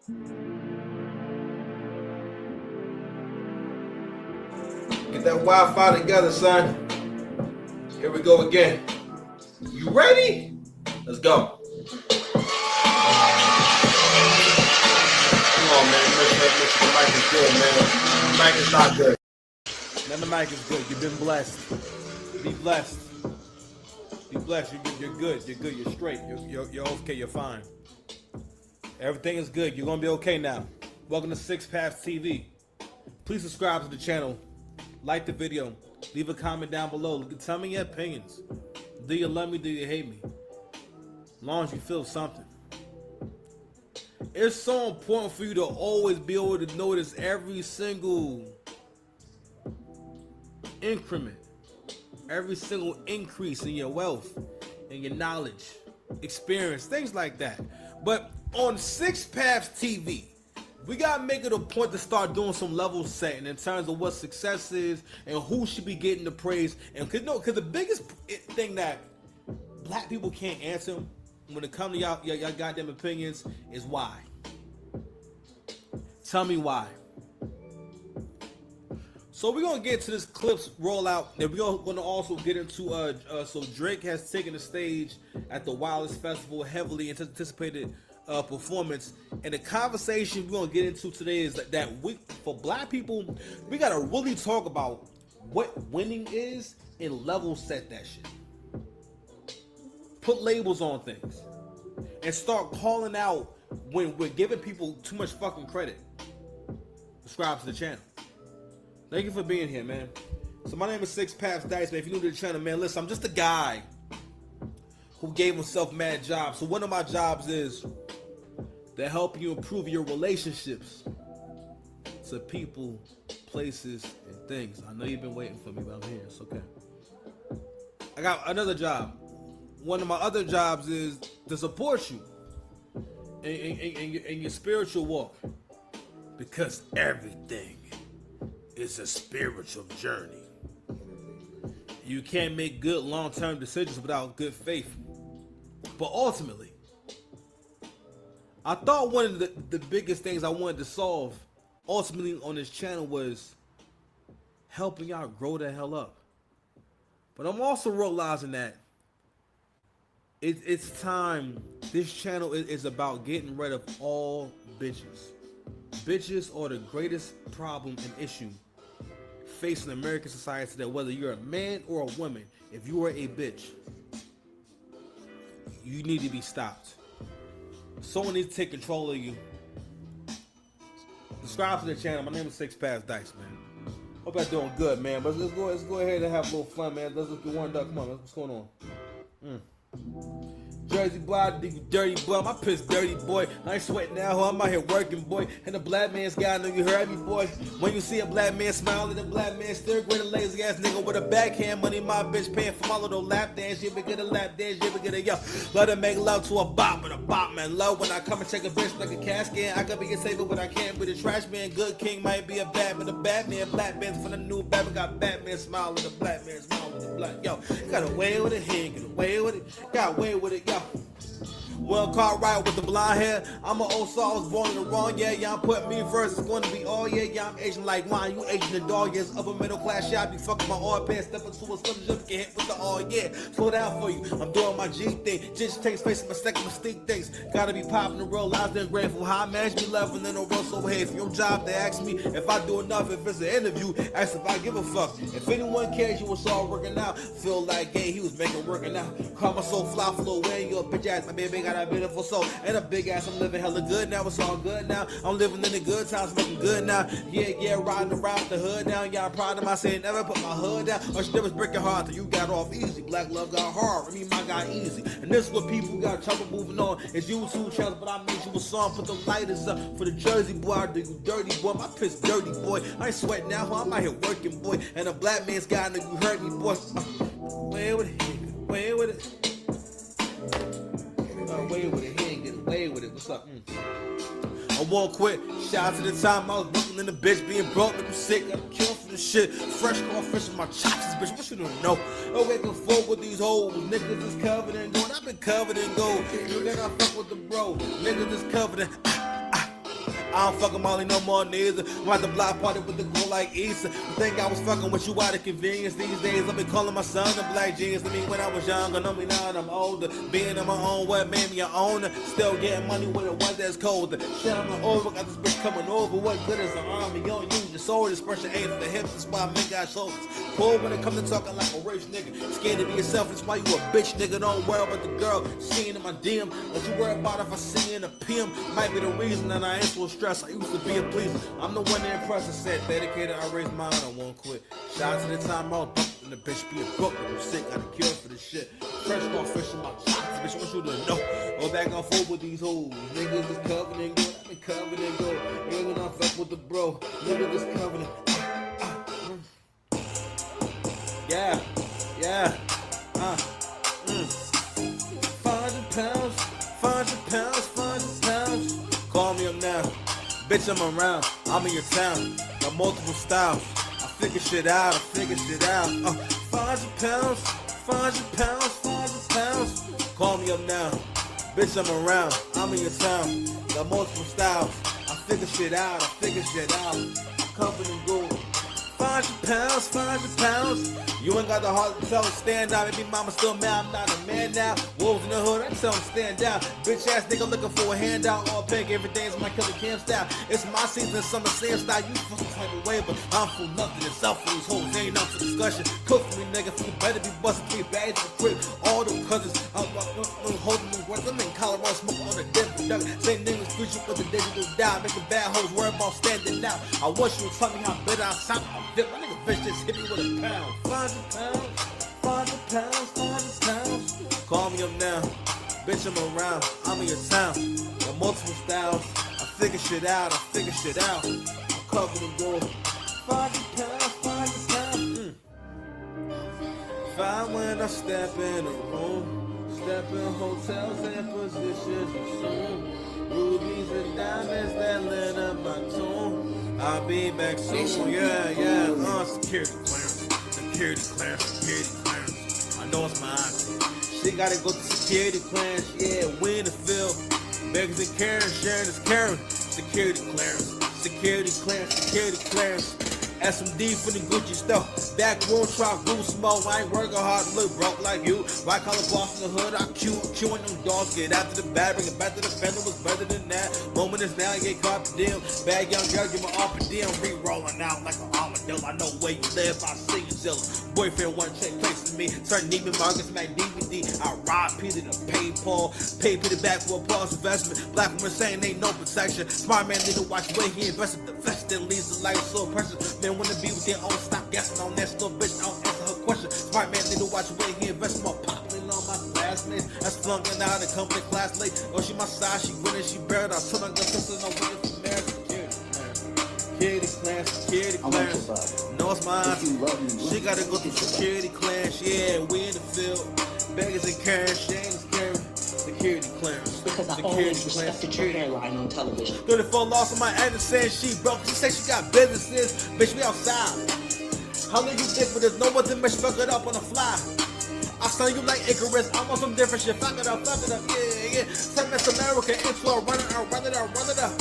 Get that Wi-Fi together, son. Here we go again. You ready? Let's go. Come on, man. The mic is good, man. The mic is not good. Man, the mic is good. You've been blessed. Be blessed. Be blessed. You're good. You're good. You're straight. You're okay. You're fine. Everything is good. You're gonna be okay now. Welcome to Six Paths TV. Please subscribe to the channel. Like the video. Leave a comment down below. Tell me your opinions. Do you love me? Do you hate me? As long as you feel something. It's so important for you to always be able to notice every single increment, every single increase in your wealth, in your knowledge, experience, things like that. But on Six Paths TV, we gotta make it a point to start doing some level setting in terms of what success is and who should be getting the praise. And because the biggest thing that black people can't answer when it comes to y'all goddamn opinions is why. Tell me why. So we're gonna get to this Clipse rollout, and we're gonna also get into so Drake has taken the stage at the Wildest Festival, heavily anticipated performance, and the conversation we're gonna get into today is that we, for black people, we gotta really talk about what winning is and level set that shit. Put labels on things and start calling out when we're giving people too much fucking credit. Subscribe to the channel. Thank you for being here, man. So my name is Six Paths Dice, man. If you're new to the channel, man, listen, I'm just a guy who gave himself mad jobs. So one of my jobs is to help you improve your relationships to people, places, and things. I know you've been waiting for me, but I'm here. It's okay. I got another job. One of my other jobs is to support you in your spiritual walk, because everything is a spiritual journey. You can't make good long-term decisions without good faith. But ultimately, I thought one of the biggest things I wanted to solve ultimately on this channel was helping y'all grow the hell up. But I'm also realizing that it's time. This channel is about getting rid of all bitches. Bitches are the greatest problem and issue facing American society today. Whether you're a man or a woman, if you are a bitch, you need to be stopped. Someone needs to take control of you. Subscribe to the channel. My name is Six Paths Dice, man. Hope I'm doing good, man. But let's go ahead and have a little fun, man. Let's get warmed up. Come on, what's going on? Jersey boy, you dirty boy, my piss dirty boy. I ain't sweating now, I'm out here working, boy. And the black man's guy, I know you heard me, boy. When you see a black man smile at a black man still great, a lazy ass nigga with a backhand money, my bitch paying for my little lap dance. You ever get a lap dance, you ever get a yo. Let her make love to a bop, and a bop man low. When I come and check a bitch like a casket, I could be a saver, but I can't be the trash man. Good king might be a Batman, black man's from the new Batman. Got Batman smile with a black man smile with a black yo. Got away with it, he ain't get away with it. Got away with it, yo. Well, Cartwright with the blonde hair. I'm an old soul, I was born in the wrong year. Y'all put me first, it's gonna be all year. Yeah, I'm Asian like wine, you Asian the dog years. Upper middle class shop, you fucking my oil pants. Step into a slim jump, get hit with the all year. Slow down for you, I'm doing my G thing. Just takes face my second mistake things. Gotta be popping the real lives, then grateful. How I managed me love and then no road so hey. For your job, they ask me if I do enough. If it's an interview, ask if I give a fuck. If anyone cares, you was all working out. Feel like gay, he was making working out. Call my soul fly, flow away. Your bitch ass, my baby got a beautiful soul and a big ass. I'm living hella good now, it's all good now. I'm living in the good times, making good now. Yeah, riding around the hood now. Yeah, I'm proud of myself, never put my hood down. All she did was break your heart, till you got off easy. Black love got hard, I mean, mine got easy. And this is what people got trouble moving on. It's YouTube channels, but I made you a song. Put the lighters up for the Jersey boy. I do you dirty boy, my piss dirty boy. I ain't sweating now, I'm out here working boy. And a black man's guy, I know you heard me boy. Way with it, way with it. Way with it, he ain't getting away with it. What's up? I won't quit. Shout out to the time I was looking in the bitch, being broke, looking sick. I'm killing for the shit. Fresh crawfish in my chops, bitch. What you don't know? I'm waking forward with these hoes. Niggas is covered in gold. I've been covered in gold. You think I fuck with the bro? Niggas is covered in. I don't fucking Molly no more neither. I'm at the block party with the girl like Easter. I think I was fucking with you out of convenience. These days I've been calling my son a black genius. To me when I was younger, know me now and I'm older. Being on my own way made me an owner. Still getting money with a one that's colder. Shit, I'm not over, got this bitch coming over. What good is the army? You don't use your soldiers. Pressure aim for the hips, that's why I make our shoulders. Cool when it comes to talking like a rich nigga. Scared to be yourself, that's why you a bitch nigga. Don't worry about the girl seeing in my DM. What you worry about if I see you in a PM? Might be the reason that I ain't so stressed. I used to be a pleaser. I'm the one that impressed and said, dedicated, I raised mine, I won't quit. Shout out to the time I was bumped in the bitch, be a book. I'm sick, got a cure for this shit. Fresh off fish in my chops, bitch, want you to know. Go back and forth with these hoes. Niggas is covered in gold, I've been covered in gold. Ain't when I fuck with the bro. Niggas is covered in yeah, yeah, 500 pounds, 500 pounds, 500 pounds. Call me up now, bitch, I'm around, I'm in your town. Got multiple styles, I figure shit out, 500 pounds, 500 pounds, 500 pounds. Call me up now, bitch, I'm around, I'm in your town. Got multiple styles, I figure shit out, I'm covered in gold. 500 pounds, 500 pounds. You ain't got the heart to tell him stand down. Baby mama still mad, I'm not a man now. Wolves in the hood, I tell him stand down. Bitch ass nigga looking for a handout. All pink, everything's my killer camp style. It's my season, summer sand style. You feel some type of way, but I'm full nothing. It's up for these hoes, ain't up for discussion. Cook for me, nigga, you better be busting 3 bags of quick. All them cousins, I'm holding them words. I'm in Colorado, smoking on a different duck. Same niggas greet you with the digital dial. Making bad hoes worry about standing out. I want you to tell me how bitter I sound. My nigga bitch just hit me with a pound. 500 pounds, 500 pounds, 500 pounds. Call me up now, bitch, I'm around, I'm in your town. Got multiple styles, I figure shit out, I'm covered in gold. 500 pounds, 500 pounds. Fine when I step in a room, step in hotels and positions of soon. Rubies and diamonds that lit up my tomb. I'll be back soon, yeah, security clearance. I know it's my auntie. She gotta go to security clearance, yeah, we in the field. Beggars and Karen, sharing is Karen. Security clearance. SMD for the Gucci stuff. Back room, try glue smoke. I ain't working hard, look broke like you. White collar boss in the hood, I queuing them dogs. Get after the bag, bring it back to the fender, was better than that. Moment is now, get caught the deal. Bad young girl, give my off a deal. Re-rolling out like an armadillo. I know where you live, I see you jealous. Boyfriend one check place to me. Turn Neiman Marcus, Mac DVD. I rob Peter to pay Paul. Pay Peter back for a pause investment. Black woman saying ain't no protection. Smart man need to watch where he invested. The vest that leaves the life so precious. Man wanna be with their own stock, guessing on that little bitch. I don't answer her question. Smart man need to watch where he invests. More popular on my classmates. That's flunking out of company class late. Oh, she my side, she winning, she buried. I told her good sister, no winning for marriage. Security clearance. No, it's my auntie. She gotta go through security clearance. Yeah, we in the field. Beggars and Karen, Shane's Karen. Security clearance. Because I always respected your hairline on television. 34 lost on my aunt saying she broke. She said she got businesses. Bitch, we outside. How long you think for this? No one to bitch fuck it up on the fly. I saw you like Icarus. I'm on some different shit. Fuck it up. Yeah. Turn Miss America into a run it up.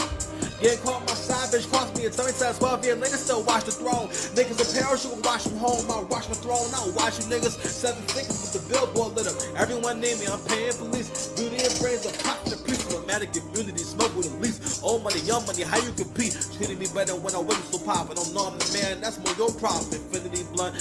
Getting caught my side bitch cost me a tummy size 12 years later still watch the throne. Niggas in Paris, you can watch from home. I'll watch my throne. I don't watch you niggas. 7 figures with the billboard lit up. Everyone name me, I'm paying police. Beauty and brains are pop the priest. Dramatic immunity, smoke with the least. Old money, young money, how you compete? Treating me better when I wasn't so poppin'. I'm not the man, that's more your problem. Infinity blunt.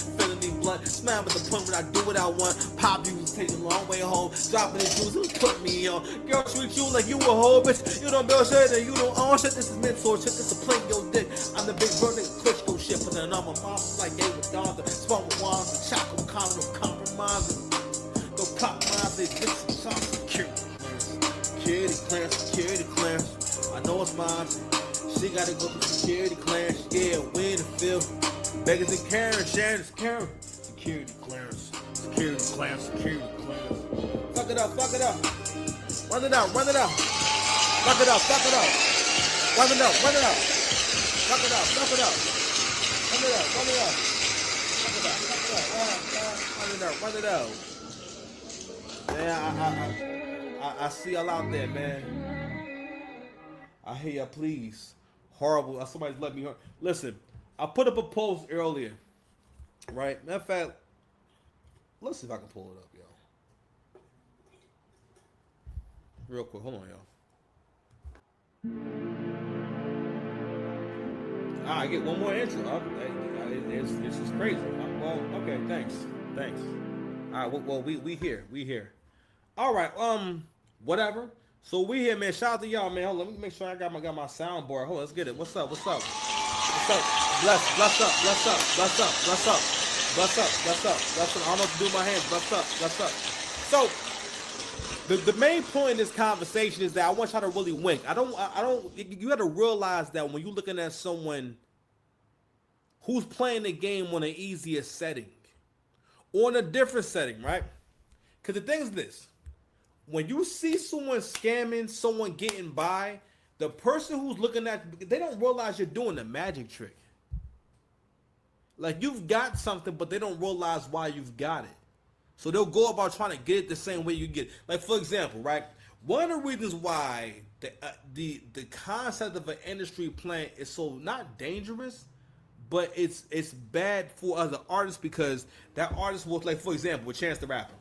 Smile with the point when I do what I want. Pop you take a long way home. Dropping the juice, who put me on? Girl treat you like you a whole bitch. You don't build shit and you don't own shit. This is mentor shit, this is playing your dick. I'm the big bro nigga, Klitschko shit. Put it on my mom like David Donda. Spawn with wands and chocolate collar, no compromising. No compromising, bitch, talk security clearance. I know it's mine. She gotta go through security clearance. Yeah, we in the field. Beggars and Karen, Sharon is Karen. Security clearance. Fuck it up. Run it out. Fuck it up. Fuck it up. Run it up. Fuck it up. Run it up. Man, I see y'all out there, man. I hear ya, please. Horrible. Somebody's let me hear. Listen, I put up a post earlier, right? Matter of fact, let's see if I can pull it up, yo. Real quick. Hold on, y'all. I get one more intro. It's just crazy. Well, okay, thanks. All right, well, we here. All right, whatever. So we here, man. Shout out to y'all, man. Hold on, let me make sure I got my soundboard. Hold on, let's get it. What's up? Bless up. I don't know what to do with my hands. Bless up. So the main point of this conversation is that I want y'all to really wink. I don't. You got to realize that when you're looking at someone who's playing the game on an easier setting or in a different setting, right? Because the thing is this. When you see someone scamming, someone getting by, the person who's looking at, they don't realize you're doing a magic trick. Like, you've got something, but they don't realize why you've got it. So they'll go about trying to get it the same way you get it. Like, for example, right? One of the reasons why the concept of an industry plan is so not dangerous, but it's bad for other artists, because that artist was, like, for example, with Chance the Rapper.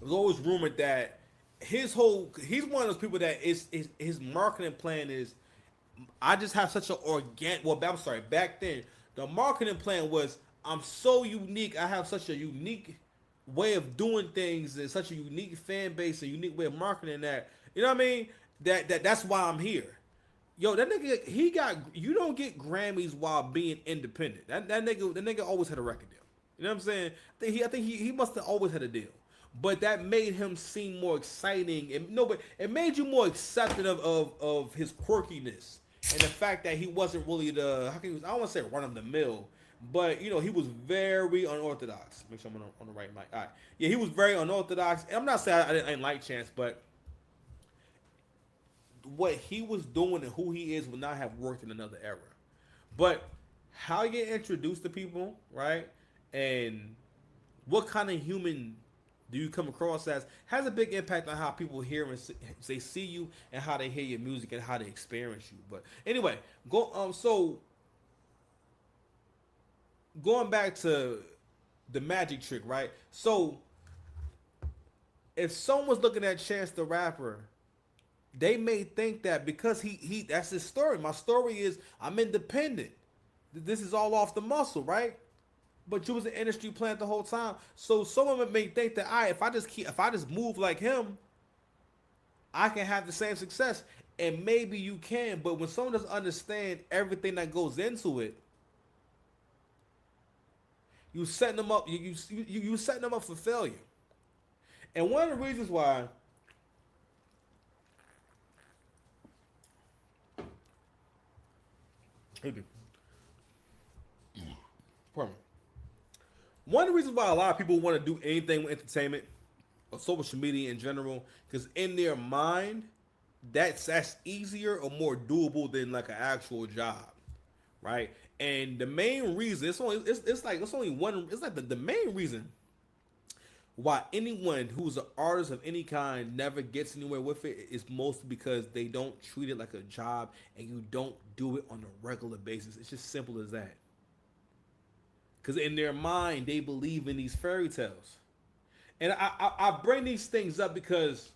It was always rumored that he's one of those people that his marketing plan is, I just have such an back then, the marketing plan was, I'm so unique, I have such a unique way of doing things and such a unique fan base and unique way of marketing that, you know what I mean? That's why I'm here. Yo, that nigga, you don't get Grammys while being independent. That nigga always had a record deal. You know what I'm saying? I think he must have always had a deal. But that made him seem more exciting, but it made you more accepting of his quirkiness and the fact that he wasn't really I don't want to say run of the mill, but he was very unorthodox. Make sure I'm on the right mic. All right, yeah, he was very unorthodox. And I'm not saying I didn't like Chance, but what he was doing and who he is would not have worked in another era. But how you get introduced to people, right, and what kind of human do you come across as, has a big impact on how people hear and they see you and how they hear your music and how they experience you. But anyway, so going back to the magic trick, right? So if someone's looking at Chance the Rapper, they may think that because he that's his story. My story is I'm independent. This is all off the muscle, right? But you was an industry plant the whole time. So someone may think that if I just move like him, I can have the same success. And maybe you can, but when someone doesn't understand everything that goes into it, you setting them up. You setting them up for failure. And one of the reasons why pardon me. One of the reasons why a lot of people want to do anything with entertainment or social media in general, because in their mind, that's easier or more doable than like an actual job, right? And the main reason, the main reason why anyone who's an artist of any kind never gets anywhere with it is mostly because they don't treat it like a job and you don't do it on a regular basis. It's just simple as that. Because in their mind, they believe in these fairy tales. And I bring these things up because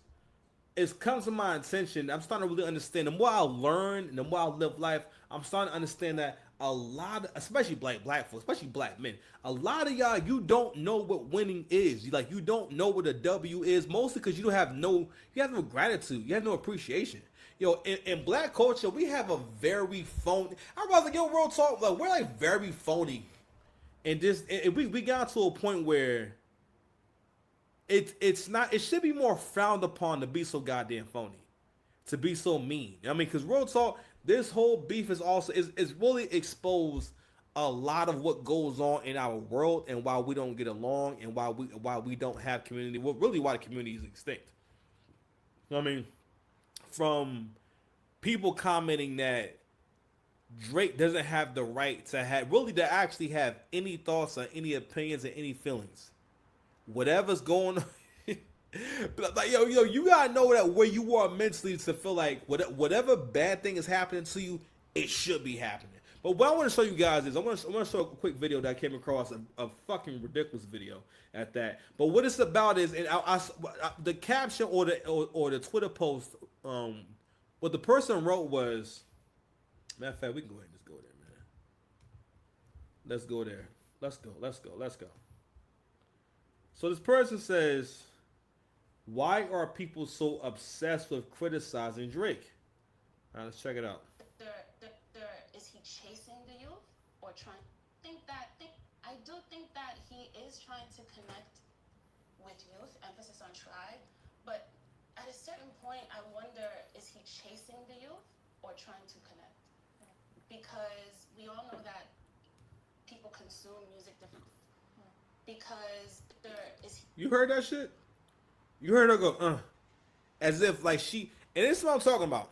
it's comes to my attention. I'm starting to really understand. The more I learn and the more I live life, I'm starting to understand that a lot of, especially black folks, especially black men, a lot of y'all, you don't know what winning is. You don't know what a W is, mostly because you have no gratitude. You have no appreciation. In black culture, we have a very phony, I was like, real talk, like, we're like very phony. And we got to a point where it's not, it should be more frowned upon to be so goddamn phony, to be so mean. I mean, because real talk, this whole beef is really exposed a lot of what goes on in our world and why we don't get along and why we don't have community. Well, really why the community is extinct. I mean, from people commenting that Drake doesn't have the right to actually have any thoughts or any opinions or any feelings. Whatever's going on, But like, yo, you gotta know that where you are mentally to feel like whatever bad thing is happening to you, it should be happening. But what I want to show you guys is I want to show a quick video that I came across, a fucking ridiculous video at that. But what it's about is, and the caption or the Twitter post, what the person wrote was, matter of fact, we can go ahead and just go there, man. Let's go there. Let's go. So this person says, why are people so obsessed with criticizing Drake? All right, let's check it out. Is he chasing the youth or trying? I do think that he is trying to connect with youth, emphasis on try, but at a certain point, I wonder, is he chasing the youth or trying to connect? Because we all know that people consume music differently. Because You heard that shit? You heard her go, as if like she, and this is what I'm talking about.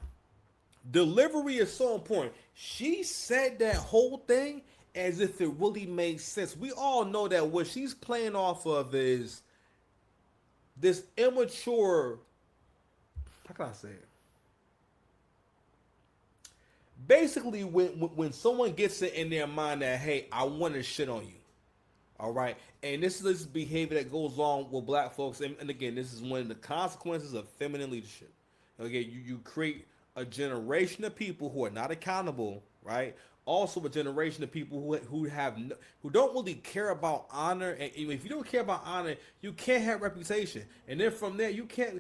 Delivery is so important. She said that whole thing as if it really made sense. We all know that what she's playing off of is this immature, how can I say it? Basically, when someone gets it in their mind that, hey, I want to shit on you. All right. And this is this behavior that goes on with black folks. And again, this is one of the consequences of feminine leadership. Okay, you create a generation of people who are not accountable, right? Also, a generation of people who don't really care about honor, and if you don't care about honor, you can't have reputation. And then from there, you gain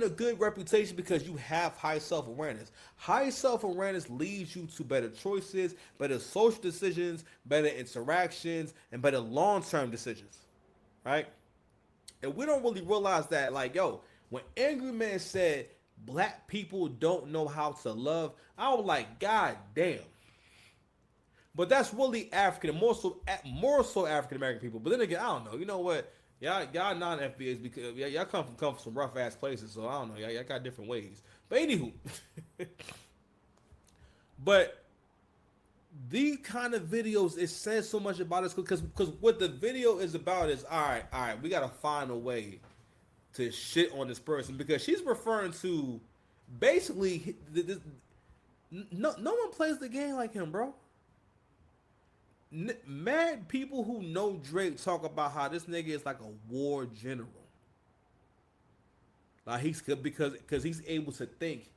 a good reputation because you have high self-awareness. High self-awareness leads you to better choices, better social decisions, better interactions, and better long-term decisions, right? And we don't really realize that, like, yo, when Angry Man said black people don't know how to love, I was like, God damn. But that's really African, more so African American people. But then again, I don't know. You know what? Y'all non-FBAs because y'all come from some rough ass places, so I don't know. Y'all got different ways. But anywho, but these kind of videos, it says so much about us because what the video is about is all right. We gotta find a way to shit on this person because she's referring to basically no one plays the game like him, bro. Mad people who know Drake talk about how this nigga is like a war general. Like because he's able to think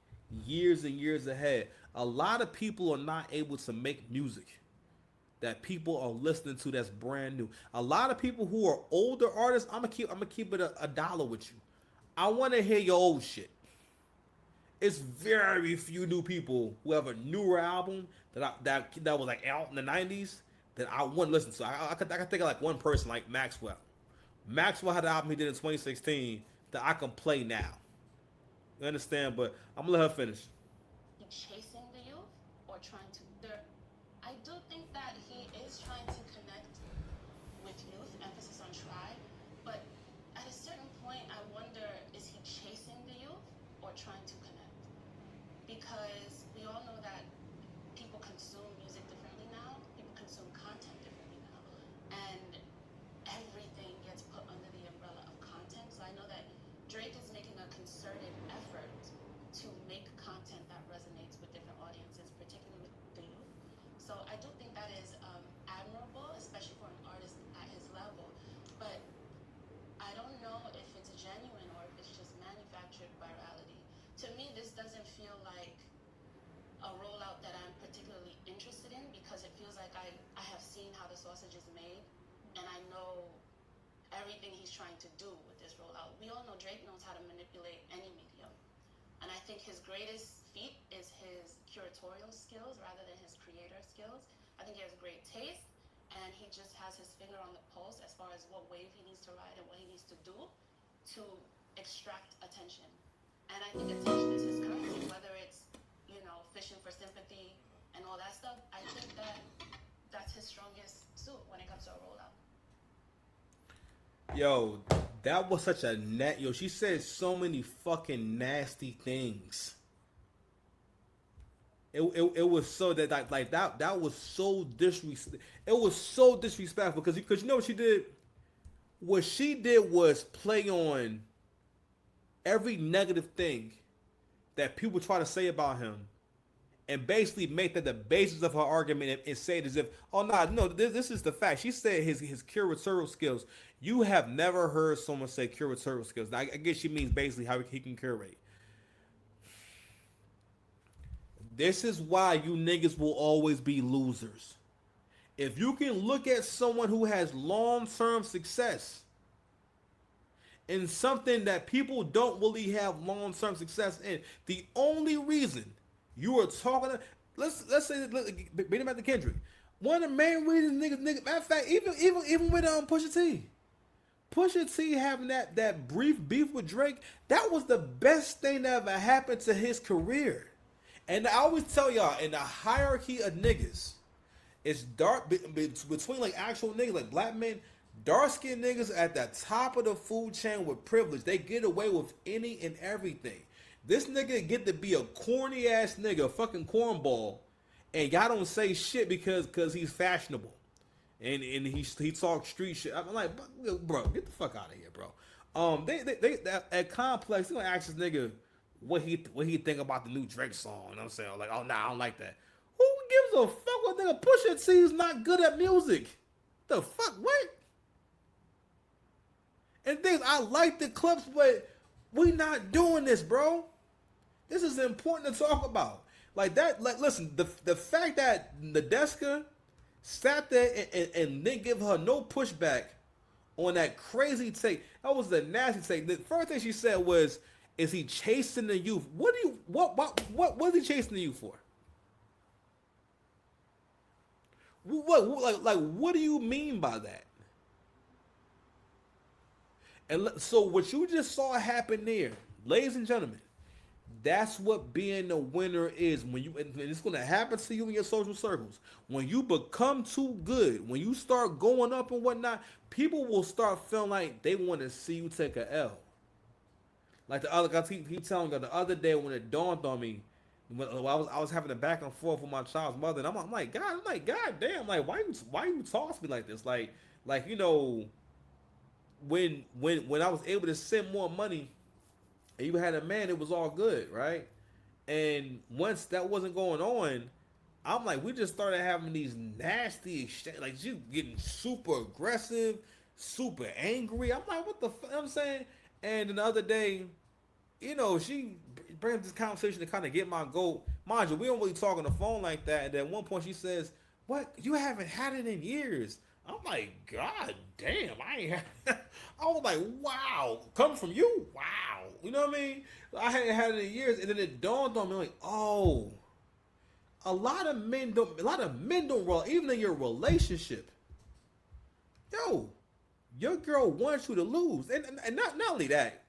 years and years ahead. A lot of people are not able to make music that people are listening to that's brand new. A lot of people who are older artists, I'm gonna keep it a dollar with you. I want to hear your old shit. It's very few new people who have a newer album that was like out in the 90s that I want to listen to. I could think of like one person like Maxwell. Maxwell had an album he did in 2016 that I can play now. You understand? But I'm gonna let her finish. Chasing the youth or trying to? I do think that he is trying to connect with youth, emphasis on try. But at a certain point, I wonder, is he chasing the youth or trying to connect? Because we all know that people consume music differently now. People consume content differently now. And everything gets put under the umbrella of content. So I know that Drake is making a concerted effort to make content that resonates with different audiences, particularly with the youth. So I do think that is admirable, especially for an artist at his level. But I don't know if it's genuine or if it's just manufactured virality. To me, this doesn't feel like a rollout that I'm particularly interested in because it feels like I have seen how the sausage is made and I know everything he's trying to do with this rollout. We all know Drake knows how to manipulate any medium. And I think his greatest feat is his curatorial skills rather than his creator skills. I think he has great taste and he just has his finger on the pulse as far as what wave he needs to ride and what he needs to do to extract attention. And I think attention is his currency, whether it's, fishing for sympathy and all that stuff. I think that's his strongest suit when it comes to a rollout. Yo, that was such a yo, she said so many fucking nasty things. It was so that that was so disrespectful. It was so disrespectful because you know what she did? What she did was play on every negative thing that people try to say about him, and basically make that the basis of her argument, and say it as if, oh nah, no, this is the fact. She said his curatorial skills. You have never heard someone say curatorial skills. Now, I guess she means basically how he can curate. This is why you niggas will always be losers. If you can look at someone who has long-term success in something that people don't really have long-term success in, the only reason you are talking to, let's say, bring him back to Kendrick. One of the main reasons niggas, matter of fact, even with Pusha T having that brief beef with Drake, that was the best thing that ever happened to his career. And I always tell y'all, in the hierarchy of niggas, it's dark between like actual niggas, like black men, dark skinned niggas at the top of the food chain with privilege. They get away with any and everything. This nigga get to be a corny ass nigga, a fucking cornball, and y'all don't say shit because he's fashionable, and he talks street shit. I'm like, bro, get the fuck out of here, bro. They at Complex, they gonna ask this nigga what he think about the new Drake song. You know what I'm saying? Like, oh nah, I don't like that. Who gives a fuck what nigga Pusha T is not good at music? The fuck, what? And things, I like the Clipse, but we not doing this, bro. This is important to talk about. Like that, like listen, the fact that Nadeska sat there and didn't give her no pushback on that crazy take, that was the nasty take. The first thing she said was, is he chasing the youth? What is he chasing the youth for? What do you mean by that? And so what you just saw happen there, ladies and gentlemen, that's what being a winner is. When you, and it's going to happen to you in your social circles. When you become too good, when you start going up and whatnot, people will start feeling like they want to see you take a L. Like the other guy, he telling me the other day when it dawned on me, when I was having a back and forth with my child's mother, and I'm like, God damn, like why you talk to me like this? Like you know, when I was able to send more money, and you had a man, it was all good, right? And once that wasn't going on, I'm like, we just started having these nasty exchange, like you getting super aggressive, super angry. I'm like, what the fuck? You know what I'm saying? And then the other day, you know, she brings this conversation to kind of get my goat. Mind you, we don't really talk on the phone like that. And then at one point she says, what? You haven't had it in years. I'm like, God damn, I ain't had I was like, wow. Coming from you? Wow. You know what I mean? I hadn't had it in years. And then it dawned on me like, oh, a lot of men don't roll, even in your relationship. Yo, your girl wants you to lose. And not only that,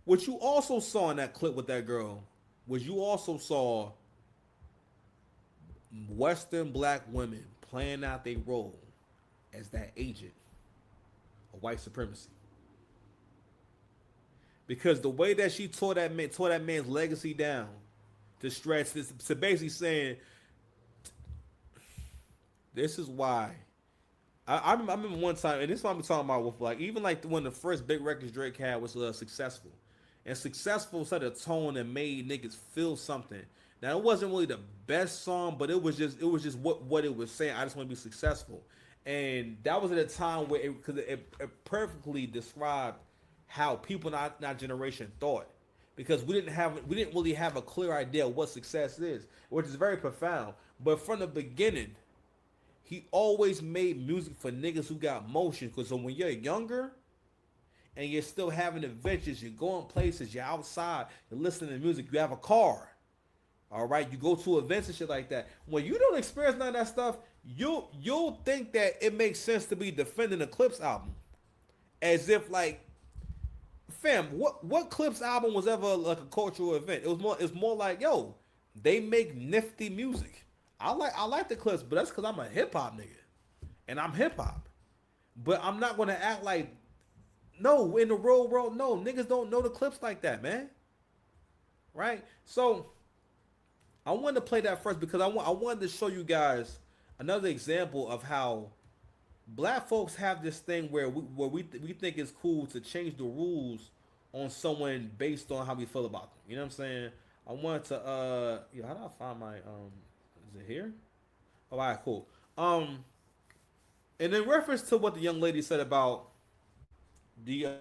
what you also saw in that clip with that girl was you also saw Western black women playing out their role as that agent of white supremacy. Because the way that she tore that man's legacy down to stretch this, to basically saying, this is why. I remember one time, and this is what I'm talking about with like, even like when the first big records Drake had was Successful. And Successful set a tone and made niggas feel something. Now it wasn't really the best song, but it was just what it was saying. I just want to be successful, and that was at a time where it perfectly described how people in our generation thought, because we didn't really have a clear idea of what success is, which is very profound. But from the beginning, he always made music for niggas who got motion. Because so when you're younger and you're still having adventures, you're going places, you're outside, you're listening to music, you have a car. All right, you go to events and shit like that. When you don't experience none of that stuff, you'll think that it makes sense to be defending a Clipse album, as if like, fam, what Clipse album was ever like a cultural event? It's more like, yo, they make nifty music. I like the Clipse, but that's because I'm a hip hop nigga, and I'm hip hop. But I'm not gonna act like, no, in the real world, no, niggas don't know the Clipse like that, man. Right? So I wanted to play that first because I wanted to show you guys another example of how Black folks have this thing where we think it's cool to change the rules on someone based on how we feel about them. You know what I'm saying? I wanted to yeah, how do I find my is it here? Oh, all right, cool. And in reference to what the young lady said about the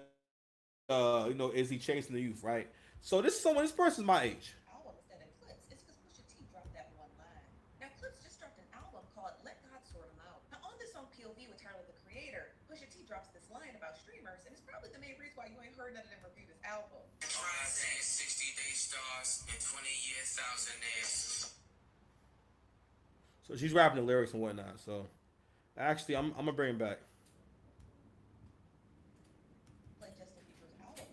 is he chasing the youth, right? So this person's my age. Album instead of Clipse. It's because Pusha T dropped that one line. Now, Clipse just dropped an album called Let God Sort 'Em Out. Now, on this song POV with Tyler, the Creator, Pusha T drops this line about streamers, and it's probably the main reason why you ain't heard none of them review this album. 60-day stars and 20-year thousandaires. So she's rapping the lyrics and whatnot. So actually, I'm gonna bring it back. Play Justin Bieber's album.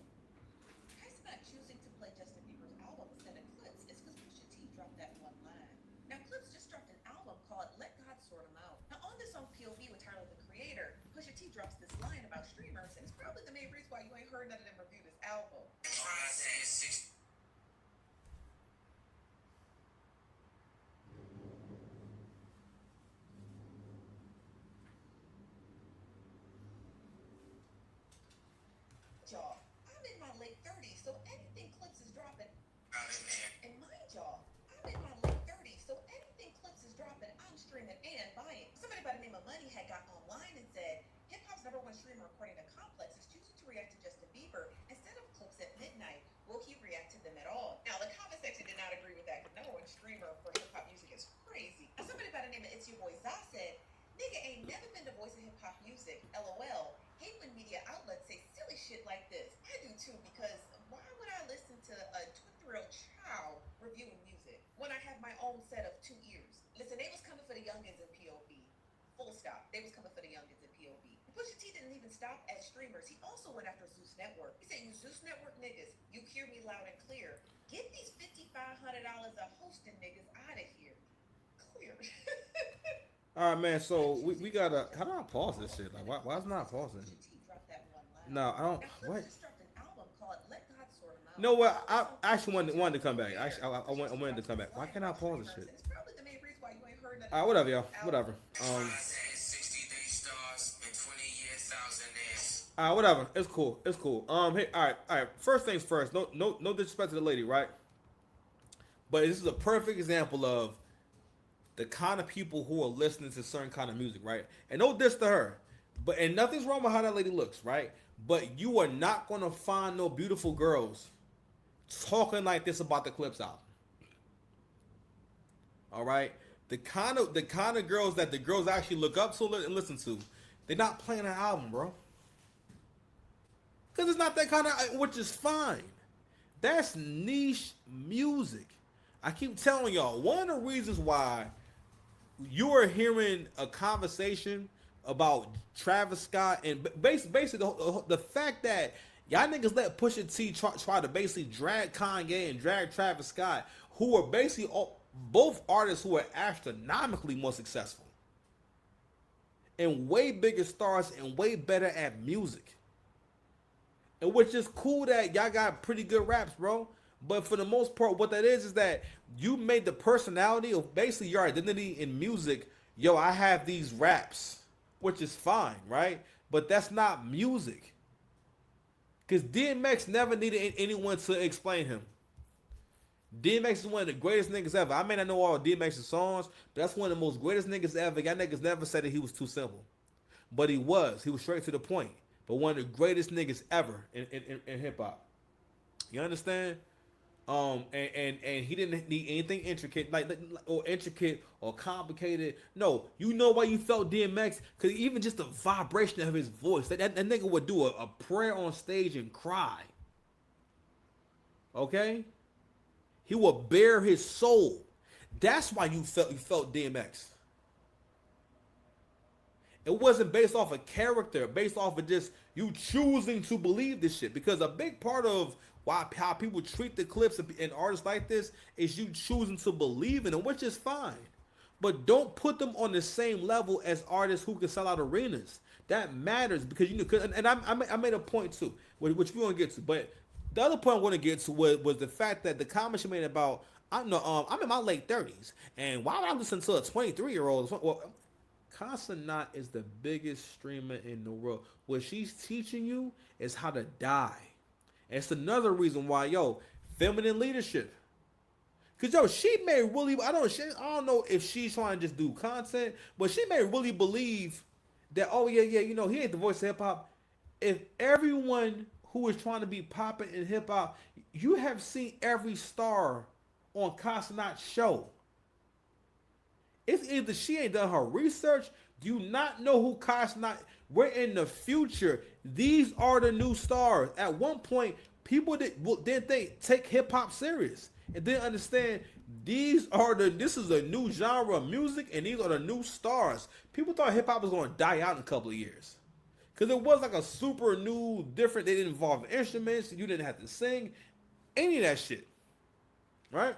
Tyson not choosing to play Justin Bieber's album instead of Clipse. It's because Pusha T dropped that one line. Now, Clipse just dropped an album called Let God Sort 'Em Out. Now, on this song POV with Tyler, the Creator, Pusha T drops this line about streamers, and it's probably the main reason why you ain't heard none of them review this album. Y'all, I'm in my late 30s, so anything Clipse is dropping. And mind y'all, I'm in my late 30s, so anything Clipse is dropping, I'm streaming and buying. Somebody by the name of Money had got online and said, hip hop's #1 streamer according to Complex is choosing to react to Justin Bieber instead of Clipse at midnight. Will he react to them at all? Now, the comment section did not agree with that because #1 streamer for hip hop music is crazy. And somebody by the name of It's Your Boy Za said, nigga ain't never been the voice of hip hop music. LOL. Hate when media outlets say silly shit like this. I do too, because why would I listen to a 23-year-old child reviewing music when I have my own set of 2 ears? Listen, they was coming for the youngins in POV. Full stop. They was coming for the youngins in POV. Pusha T didn't even stop at streamers. He also went after Zeus Network. He said, you Zeus Network niggas, you hear me loud and clear. Get these $5,500 a hosting niggas out of here. Clear. All right, man. So we gotta. How do I pause this shit? Like, why is it not pausing? No, I don't. What? You know what? I actually wanted to come back. Actually, I wanted to come back. Why can't I pause this shit? All right, whatever, y'all. Whatever. Whatever. It's cool. It's cool. Hey, all right. First things first. No disrespect to the lady, right? But this is a perfect example of the kind of people who are listening to certain kind of music, right? And no diss to her, and nothing's wrong with how that lady looks, right? But you are not gonna find no beautiful girls talking like this about the Clipse album. All right, the kind of girls that the girls actually look up to and listen to, they're not playing an album, bro. Because it's not that kind of, which is fine. That's niche music. I keep telling y'all, one of the reasons why you are hearing a conversation about Travis Scott and basically the fact that y'all niggas let Pusha T try to basically drag Kanye and drag Travis Scott, who are basically both artists who are astronomically more successful and way bigger stars and way better at music. And which is cool that y'all got pretty good raps, bro. But for the most part, what that is that you made the personality of basically your identity in music. Yo, I have these raps, which is fine, right? But that's not music. Because DMX never needed anyone to explain him. DMX is one of the greatest niggas ever. I may not know all DMX's songs, but that's one of the most greatest niggas ever. Y'all niggas never said that he was too simple. But he was. He was straight to the point. But one of the greatest niggas ever in hip-hop. You understand? And he didn't need anything intricate, or intricate or complicated. No, you know why you felt DMX? Because even just the vibration of his voice, that nigga would do a prayer on stage and cry. Okay, he would bare his soul. That's why you felt DMX. It wasn't based off a character, based off of just you choosing to believe this shit. Because a big part of how people treat the Clipse and artists like this is you choosing to believe in them, which is fine. But don't put them on the same level as artists who can sell out arenas. That matters because and I made a point too, which we're gonna get to. But the other point I want to get to was the fact that the comment she made about I'm in my late 30s, and why would I listen to a 23-year-old? Well, Casanat is the biggest streamer in the world. What she's teaching you is how to die. And it's another reason why, yo, feminine leadership. Cause yo, she may really, I don't know if she's trying to just do content, but she may really believe that, oh yeah, you know, he ain't the voice of hip hop. If everyone who is trying to be popping in hip hop, you have seen every star on Casanat's show. It's either she ain't done her research, do you not know who Casanat? We're in the future. These are the new stars. At one point, people didn't take hip hop serious and didn't understand this is a new genre of music and these are the new stars. People thought hip hop was going to die out in a couple of years. Because it was like a super new, different, they didn't involve instruments, you didn't have to sing, any of that shit. Right?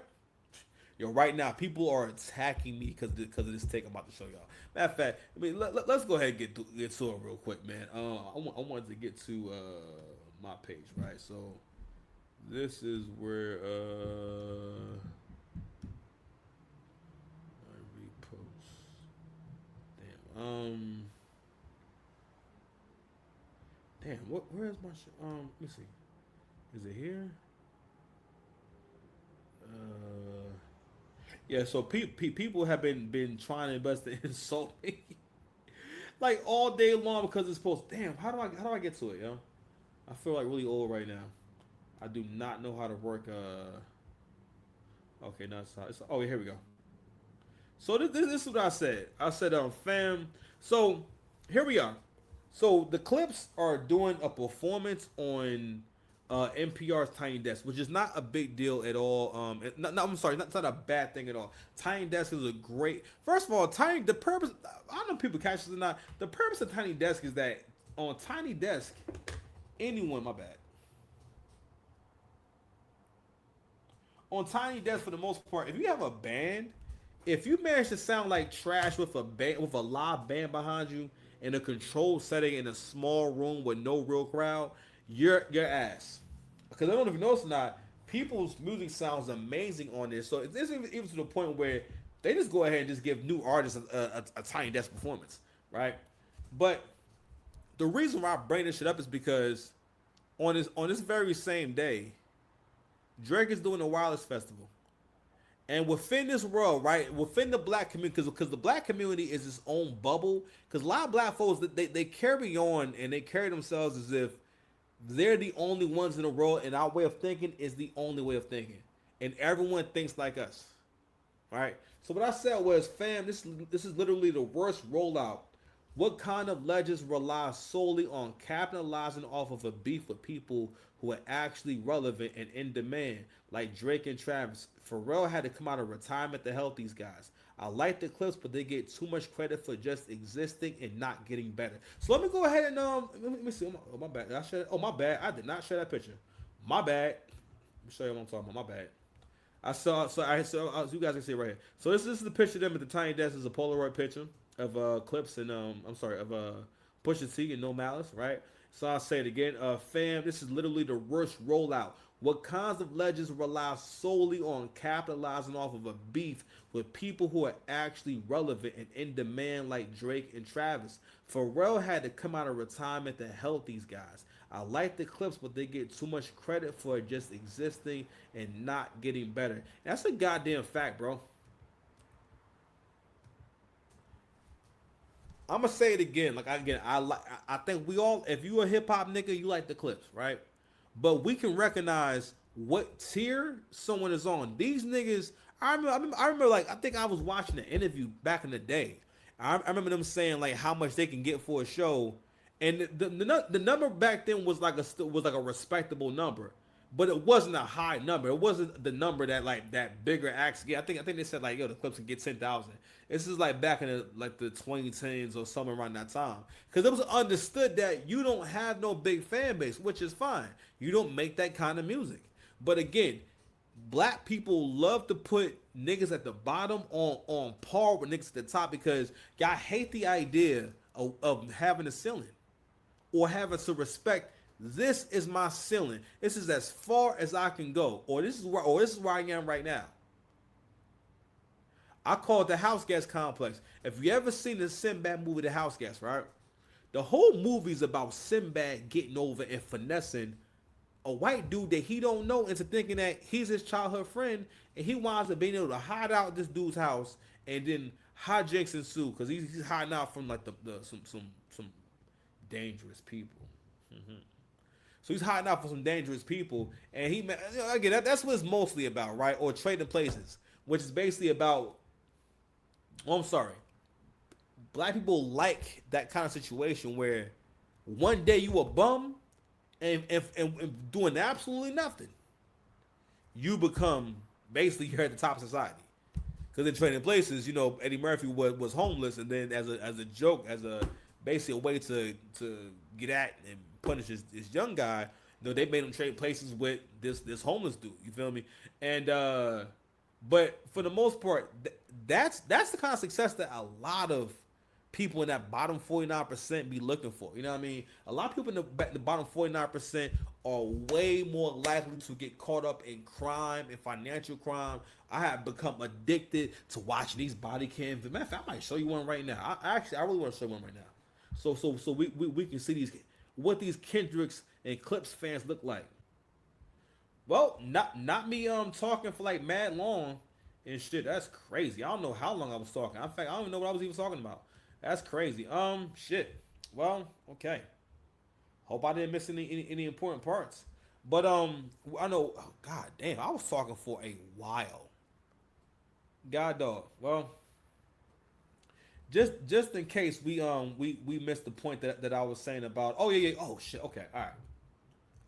Yo, right now, people are attacking me because of this take I'm about to show y'all. Matter of fact, I mean, let's go ahead and get to it real quick, man. I wanted to get to my page, right? So, this is where I repost. Damn, where's my shit? Let me see. Is it here? Yeah, so people have been trying to best to insult me like all day long because it's supposed. Damn, how do I get to it, yo? I feel like really old right now. I do not know how to work. Okay, no, it's oh, here we go. So this is what I said. I said, fam. So here we are. So the Clipse are doing a performance on NPR's Tiny Desk, which is not a big deal at all. I'm sorry, it's not a bad thing at all. Tiny Desk is a great. First of all, the purpose. I don't know if people catch this or not. The purpose of Tiny Desk is that on Tiny Desk, anyone, my bad. On Tiny Desk, for the most part, if you have a band, if you manage to sound like trash with a live band behind you in a controlled setting in a small room with no real crowd, you're ass. Because I don't know if you notice or not, people's music sounds amazing on this. So it's even to the point where they just go ahead and just give new artists a Tiny Desk performance, right? But the reason why I bring this shit up is because on this very same day, Drake is doing a Wireless Festival. And within this world, right, within the black community, because the black community is its own bubble, because a lot of black folks, they carry on and they carry themselves as if they're the only ones in the world, and our way of thinking is the only way of thinking. And everyone thinks like us. Right? So what I said was, fam, this is literally the worst rollout. What kind of legends rely solely on capitalizing off of a beef with people who are actually relevant and in demand, like Drake and Travis? Pharrell had to come out of retirement to help these guys. I like the Clipse, but they get too much credit for just existing and not getting better. So let me go ahead and let me see. Oh, my bad. My bad. I did not share that picture. My bad. Let me show you what I'm talking about. My bad. I saw you guys can see it right here. So this is the picture of them at the Tiny Desk. Is a Polaroid picture of Clipse and of Pusha T and No Malice, right? So I'll say it again. Fam, this is literally the worst rollout. What kinds of legends rely solely on capitalizing off of a beef with people who are actually relevant and in demand, like Drake and Travis? Pharrell had to come out of retirement to help these guys. I like the Clipse, but they get too much credit for just existing and not getting better. That's a goddamn fact, bro. I'm gonna say it again. I think we all, if you a hip hop nigga, you like the Clipse, right? But we can recognize what tier someone is on. These niggas, I remember like, I think I was watching an interview back in the day. I remember them saying like how much they can get for a show, and the number back then was like a respectable number, but it wasn't a high number. It wasn't the number that bigger acts get. I think they said like, yo, the Clipse can get 10,000. This is like back in the 2010s or somewhere around that time, because it was understood that you don't have no big fan base, which is fine. You don't make that kind of music. But again, black people love to put niggas at the bottom on par with niggas at the top, because y'all hate the idea of having a ceiling or having to respect. This is my ceiling. This is as far as I can go, or this is where I am right now. I call it the house guest complex. If you ever seen the Sinbad movie, The House Guest, right? The whole movie's about Sinbad getting over and finessing a white dude that he don't know into thinking that he's his childhood friend, and he winds up being able to hide out this dude's house, and then hijinks ensue because he's hiding out from like some dangerous people. So he's hiding out from some dangerous people, and again that's what it's mostly about, right? Or Trading Places, which is basically about. Oh, I'm sorry. Black people like that kind of situation where one day you a bum and doing absolutely nothing. You become basically you're at the top of society. Because in Trading Places, Eddie Murphy was homeless, and then as a joke, as a basically a way to get at and punish this young guy, they made him trade places with this homeless dude. You feel me? And but for the most part, that's the kind of success that a lot of people in that bottom 49% be looking for. You know what I mean? A lot of people in the bottom 49% are way more likely to get caught up in crime and financial crime. I have become addicted to watching these body cams. Matter of fact, I might show you one right now. I really want to show you one right now. So we can see what these Kendricks and Clipse fans look like. Well, not me talking for like mad long and shit. That's crazy. I don't know how long I was talking. In fact, I don't even know what I was even talking about. That's crazy. Shit. Well, okay. Hope I didn't miss any important parts. But I know. Oh, God damn, I was talking for a while. God dog. Well, just in case we missed the point that I was saying about. Oh yeah. Oh shit. Okay. All right.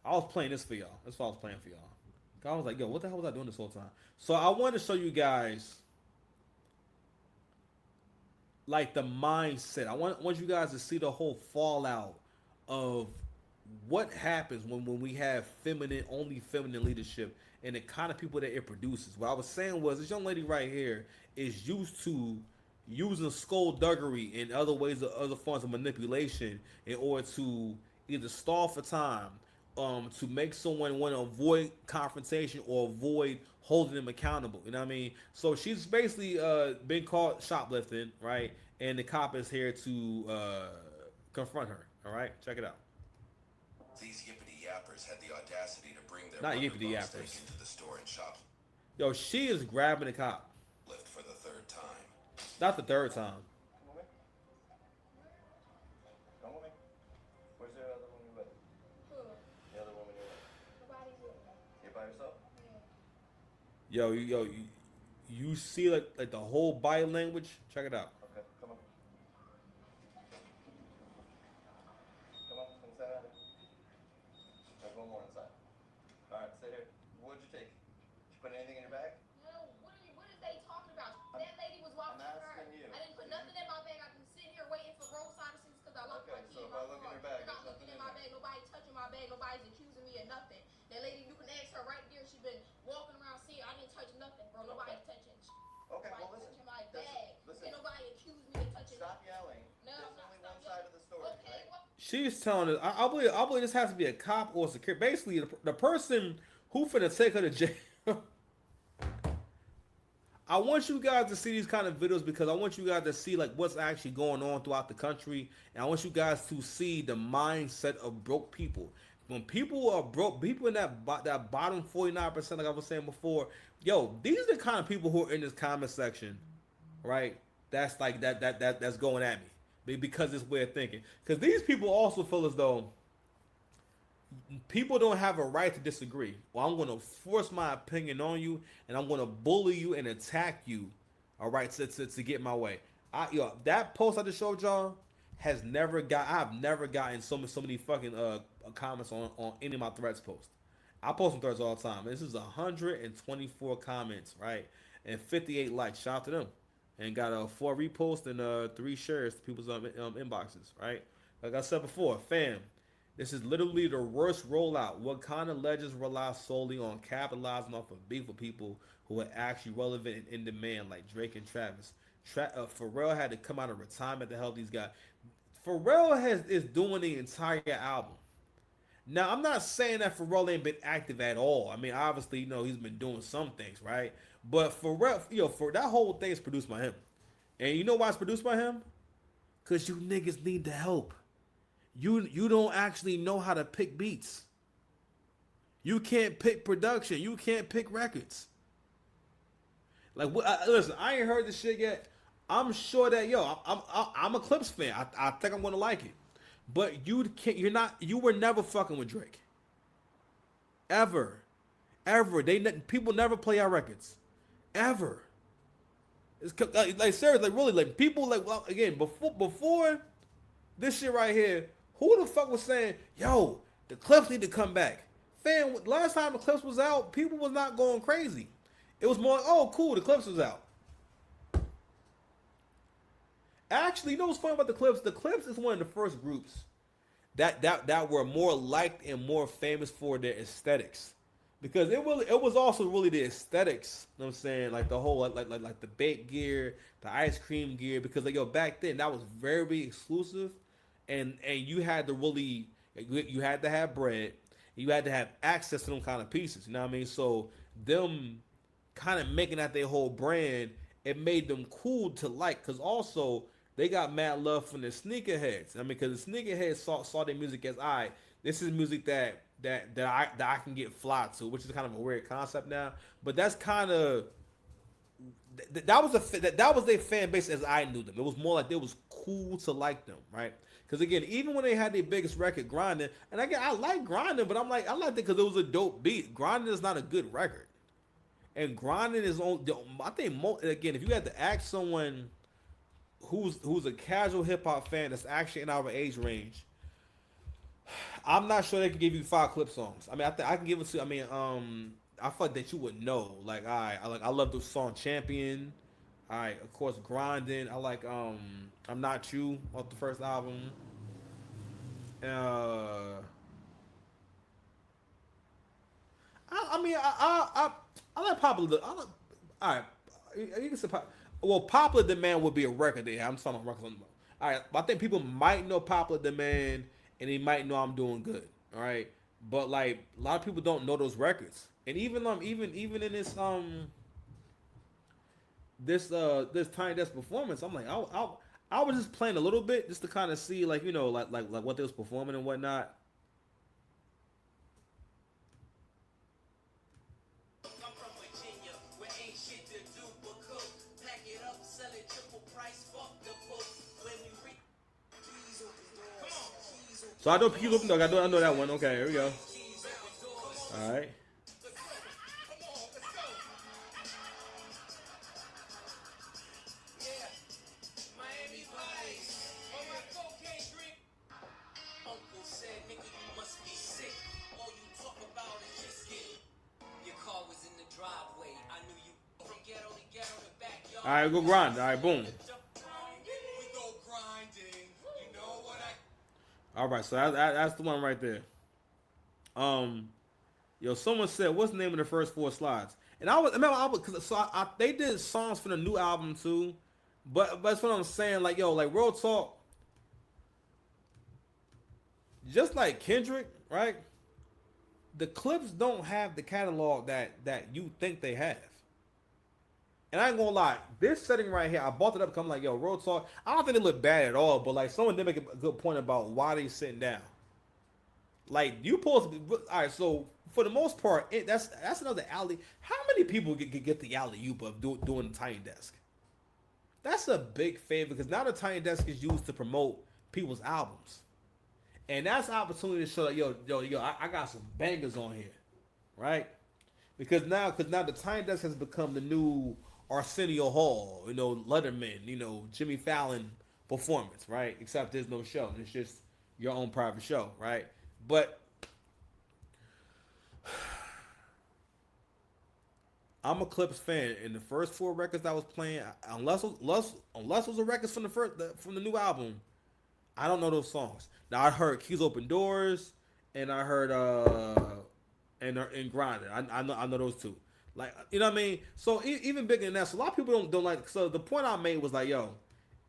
I was playing this for y'all. That's what I was playing for y'all. I was like, yo, what the hell was I doing this whole time? So I wanted to show you guys like the mindset. I want you guys to see the whole fallout of what happens when we have only feminine leadership and the kind of people that it produces. What I was saying was this young lady right here is used to using skullduggery and other forms of manipulation in order to either stall for time, to make someone want to avoid confrontation or avoid holding them accountable. You know what I mean? So she's basically been caught shoplifting, right? And the cop is here to confront her. All right, check it out. These yippity yappers had the audacity to bring their Not rubber yippity bump yappers. steak into the store and shop Yo, she is grabbing the cop. lift for the third time. Not the third time. Come with me. Come with me. Where's the other woman you with? Who? The other woman you're with. Nobody's with me. You by yourself? Yeah. You see like the whole body language? Check it out. Okay, come on. Come on, inside out. There's one more inside. Alright, sit here. What'd you take? Did you put anything in your bag? No, what is they talking about? That lady was walking I'm her. asking you. I didn't put nothing in my bag. I've been sitting here waiting for roadside assistance because I lost Okay, my key so in if I my look in car. your bag, They're not there's looking nothing in in my there. bag. Nobody's touching my bag. Nobody's accusing me of nothing. That lady, you can ask her right there. She's been walking around seeing I didn't touch nothing, bro. Nobody's touching. Okay, well Nobody's listen. touching my bag. Listen. Can't nobody accuse me of touching. Stop yelling. No, There's I'm not only one stopping. side of the story, Okay, right? well, She's telling us. I believe this has to be a cop or security. Basically, the person who finna take her to jail. I want you guys to see these kind of videos because I want you guys to see like what's actually going on throughout the country, and I want you guys to see the mindset of broke people. When people are broke, people in that bottom 49%, like I was saying before, yo, these are the kind of people who are in this comment section, right? That's like that's going at me because it's way of thinking. Because these people also feel as though people don't have a right to disagree. Well, I'm going to force my opinion on you, and I'm going to bully you and attack you, all right, to get my way. That post I just showed y'all I've never gotten so many fucking comments on any of my threads posts. I post some threads all the time. This is 124 comments, right, and 58 likes. Shout out to them, and got 4 reposts and 3 shares to people's inboxes, right. Like I said before, fam, this is literally the worst rollout. What kind of legends rely solely on capitalizing off of beef with people who are actually relevant and in demand, like Drake and Travis? Pharrell had to come out of retirement to help these guys. Pharrell is doing the entire album. Now, I'm not saying that Pharrell ain't been active at all. I mean, obviously, he's been doing some things, right? But Pharrell, for that whole thing is produced by him. And you know why it's produced by him? Because you niggas need the help. You don't actually know how to pick beats. You can't pick production. You can't pick records. Like, listen, I ain't heard this shit yet. I'm sure that I'm a Clipse fan. I think I'm gonna like it. But you can't. You were never fucking with Drake. Ever. People never play our records. Ever. It's like seriously, like really, like people like again before this shit right here. Who the fuck was saying, yo, the Clipse need to come back? Fam, last time the Clipse was out, people was not going crazy. It was more like, oh, cool, the Clipse was out. Actually, you know what's funny about the Clipse? The Clipse is one of the first groups that were more liked and more famous for their aesthetics. Because it was also really the aesthetics, you know what I'm saying? Like the whole like the bait gear, the ice cream gear, because like back then that was very exclusive, and you had to really you had to have bread, you had to have access to them kind of pieces, you know what I mean? So them kind of making that their whole brand, it made them cool to like, because also they got mad love from the sneakerheads. I mean, because the sneakerheads saw their music as, all right, this is music that I can get fly to, which is kind of a weird concept now. But that's kind of that was their fan base as I knew them. It was more like it was cool to like them, right? Because again, even when they had their biggest record, Grinding, and again, I like Grinding, but I'm like, I liked it because it was a dope beat. Grinding is not a good record, and Grinding is on. I think again, if you had to ask someone who's a casual hip hop fan that's actually in our age range, I'm not sure they can give you 5 Clipse songs. I mean, I can give it to. I mean, I feel like that you would know. Like, I love the song Champion. All right, of course, Grinding. I like I'm Not You off the first album. I like Popular. All right, you can say Popular Demand would be a record there. I'm talking about records. All right, I think people might know Popular Demand, and they might know I'm Doing Good. All right, but like a lot of people don't know those records, and even in this Tiny Desk performance, I'm like I was just playing a little bit just to kind of see like like what they was performing and whatnot. So I know Keys Open Door. I know that one. Okay, here we go. All right. All right, go grind. All right, boom. All right, so that's the one right there. Someone said, "What's the name of the first 4 slides?" And I remember because they did songs for the new album too, but that's what I'm saying. Like like real talk. Just like Kendrick, right? The Clipse don't have the catalog that you think they have. And I ain't gonna lie, this setting right here, I bought it up because I'm like, real talk. I don't think they look bad at all, but like someone did make a good point about why they sitting down. Like you supposed to be, all right. So for the most part, that's another alley. How many people get the alley-oop of doing the Tiny Desk? That's a big favor because now the Tiny Desk is used to promote people's albums, and that's an opportunity to show that I got some bangers on here, right? Because now the Tiny Desk has become the new Arsenio Hall, Letterman, Jimmy Fallon performance, right? Except there's no show. It's just your own private show, right? But I'm a Clipse fan, and the first 4 records I was playing, unless it was a records from the new album, I don't know those songs. Now I heard Keys Open Doors, and I heard and Grinding. I know those 2. Like, you know what I mean? So even bigger than that, so a lot of people don't like. So the point I made was like,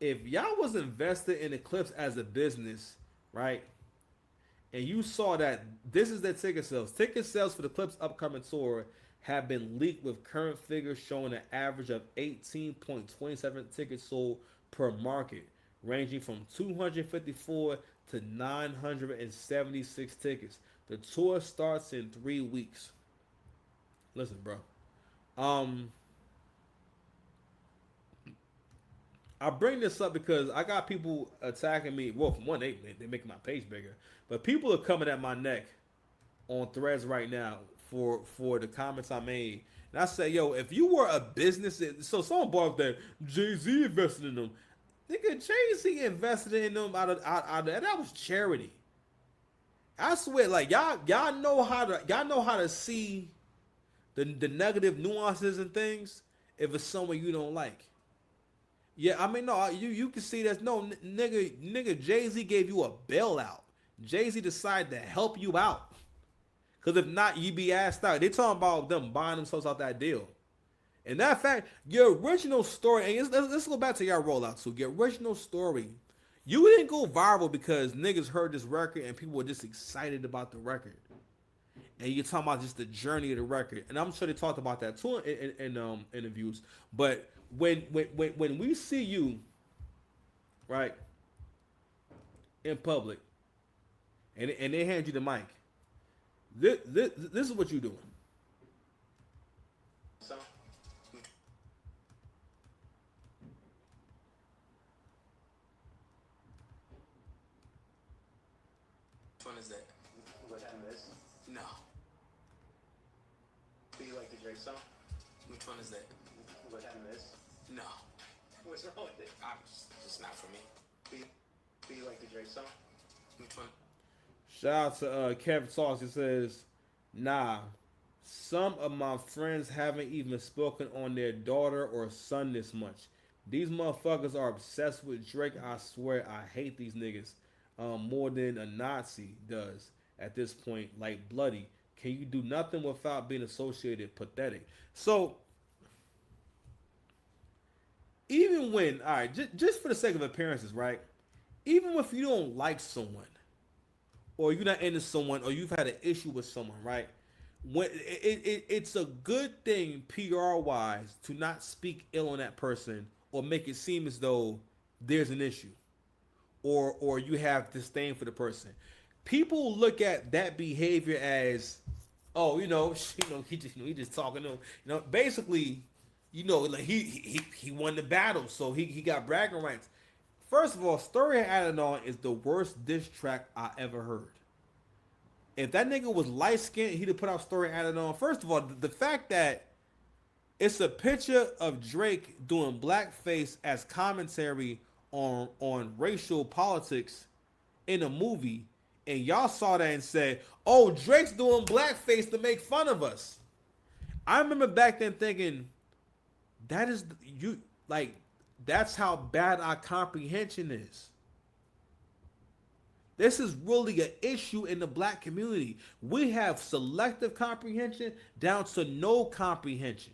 if y'all was invested in Clipse as a business, right? and you saw that this is their ticket sales. Ticket sales for the Clipse upcoming tour have been leaked with current figures showing an average of 18.27 tickets sold per market, ranging from 254 to 976 tickets. The tour starts in 3 weeks. Listen, bro. I bring this up because I got people attacking me. Well, for one, they making my page bigger, but people are coming at my neck on Threads right now for the comments I made. And I say, yo, if you were a business, so someone brought up that Jay-Z invested in them. Nigga, Jay-Z invested in them out of that was charity. I swear, like y'all know how to see the negative nuances and things if it's someone you don't like. Yeah, I mean, no, you can see that. No, nigga, Jay-Z gave you a bailout. Jay-Z decided to help you out. Because if not, you'd be asked out. They talking about them buying themselves out that deal. And that fact, your original story, and let's go back to your rollout. So your original story, you didn't go viral because niggas heard this record and people were just excited about the record. And you're talking about just the journey of the record. And I'm sure they talked about that too in interviews. But when we see you, right, in public, and they hand you the mic, this is what you're doing. So, Which one is that? what happened to this? No. Do you like the Drake song? Which one is that? What happened to this? No. What's wrong with it? Just not for me. Do you like the Drake song? Which one? Shout out to Kevin Sauce. He says, nah, some of my friends haven't even spoken on their daughter or son this much. These motherfuckers are obsessed with Drake. I swear I hate these niggas more than a Nazi does at this point. Like bloody. Can you do nothing without being associated? Pathetic. So, even when, all right, just for the sake of appearances, right? Even if you don't like someone, or you're not into someone, or you've had an issue with someone, right? When it's a good thing PR-wise to not speak ill on that person or make it seem as though there's an issue, or you have disdain for the person. People look at that behavior as, oh, he just talking to him. Basically, like he won the battle, so he got bragging rights. First of all, Story Added On is the worst diss track I ever heard. If that nigga was light skinned, he'd have put out Story Added On. First of all, the fact that it's a picture of Drake doing blackface as commentary on racial politics in a movie, and y'all saw that and said, oh, Drake's doing blackface to make fun of us. I remember back then thinking, that's how bad our comprehension is. This is really an issue in the black community. We have selective comprehension down to no comprehension,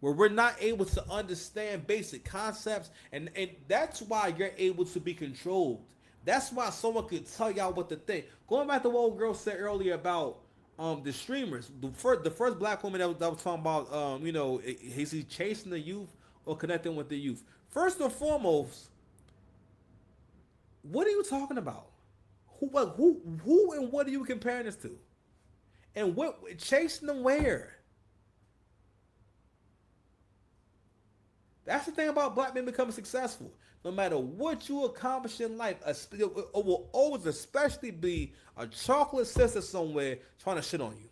where we're not able to understand basic concepts, and that's why you're able to be controlled. That's why someone could tell y'all what to think. Going back to what old girl said earlier about the streamers, the first black woman that was talking about, is he chasing the youth or connecting with the youth? First and foremost, what are you talking about? Who and what are you comparing this to? And what chasing them where? That's the thing about black men becoming successful. No matter what you accomplish in life, it will always especially be a chocolate sister somewhere trying to shit on you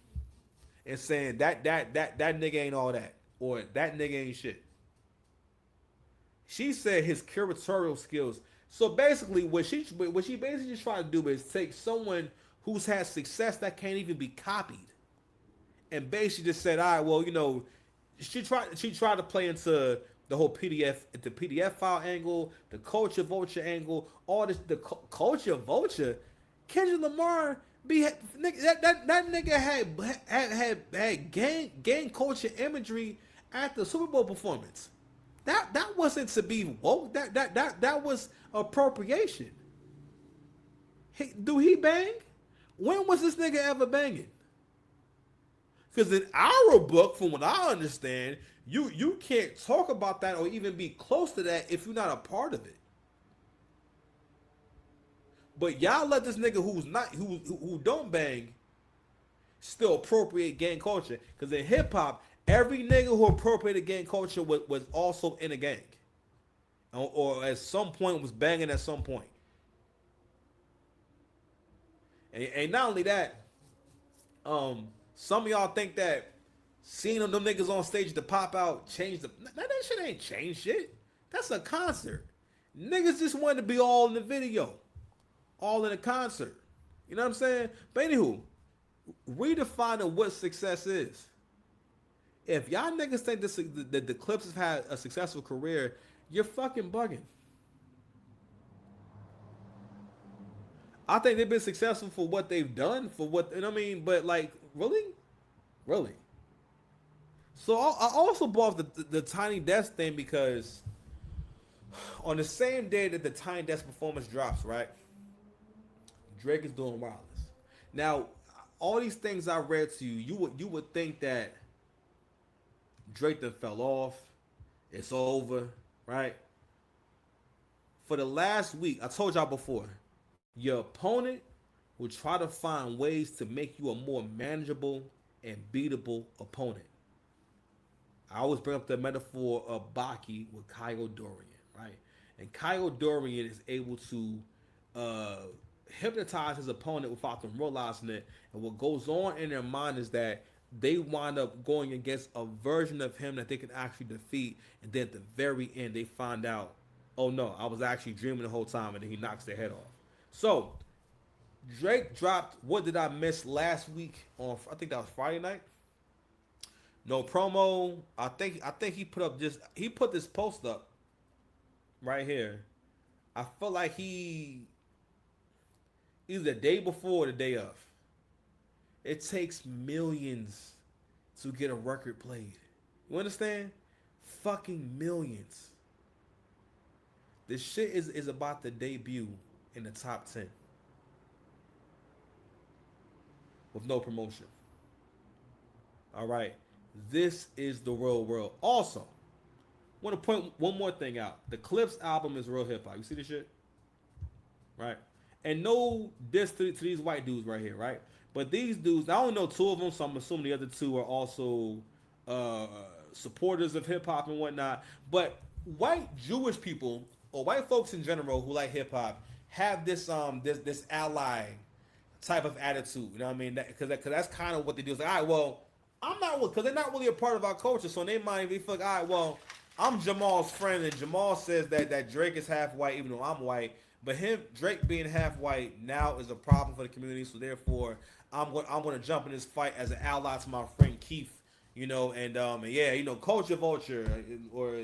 and saying that nigga ain't all that, or that nigga ain't shit. She said his curatorial skills. So basically, what she basically just tried to do is take someone who's had success that can't even be copied, and basically just said, all right, well, she tried to play into the whole PDF file angle, the culture vulture angle, all this, the culture vulture. Kendrick Lamar that nigga had gang culture imagery at the Super Bowl performance. That wasn't to be woke. That was appropriation. Do he bang? When was this nigga ever banging? Because in our book, from what I understand, you can't talk about that or even be close to that if you're not a part of it. But y'all let this nigga who don't bang still appropriate gang culture. Because in hip hop, every nigga who appropriated gang culture was also in a gang, or at some point was banging at some point. And not only that, some of y'all think that seeing them niggas on stage to pop out changed the. That shit ain't changed shit. That's a concert. Niggas just wanted to be all in the video, all in the concert. You know what I'm saying? But anywho, redefining what success is. If y'all niggas think that the Clipse have had a successful career, you're fucking bugging. I think they've been successful for what they've done, for what, you know what I mean? But like, really? So I also bought the Tiny Desk thing because on the same day that the Tiny Desk performance drops, right? Drake is doing Wireless. Now, all these things I read to you, you would think that Drake done fell off. It's over, right? For the last week, I told y'all before, your opponent will try to find ways to make you a more manageable and beatable opponent. I always bring up the metaphor of Baki with Kyle Dorian, right? And Kyle Dorian is able to hypnotize his opponent without them realizing it. And what goes on in their mind is that they wind up going against a version of him that they can actually defeat. And then at the very end, they find out, oh no, I was actually dreaming the whole time, and then he knocks their head off. So, Drake dropped What Did I Miss last week on, I think that was Friday night. No promo. I think he put this post up right here. I feel like he either the day before or the day of. It takes millions to get a record played. You understand? Fucking millions. This shit is about to debut in the top 10 with no promotion. All right. This is the real world. Also, I want to point one more thing out. The Clipse album is real hip hop. You see this shit? Right? And no diss to these white dudes right here, right? But these dudes, I only know two of them, so I'm assuming the other two are also supporters of hip hop and whatnot. But white Jewish people, or white folks in general who like hip hop, have this this ally type of attitude. You know what I mean? Because that's kind of what they do. It's like, all right, well, I'm not, because they're not really a part of our culture, so in their mind, they feel like, all right, well, I'm Jamal's friend, and Jamal says that Drake is half white, even though I'm white. But Drake being half white now is a problem for the community, so therefore I'm going to jump in this fight as an ally to my friend Keith, you know, and yeah, you know, Culture Vulture, or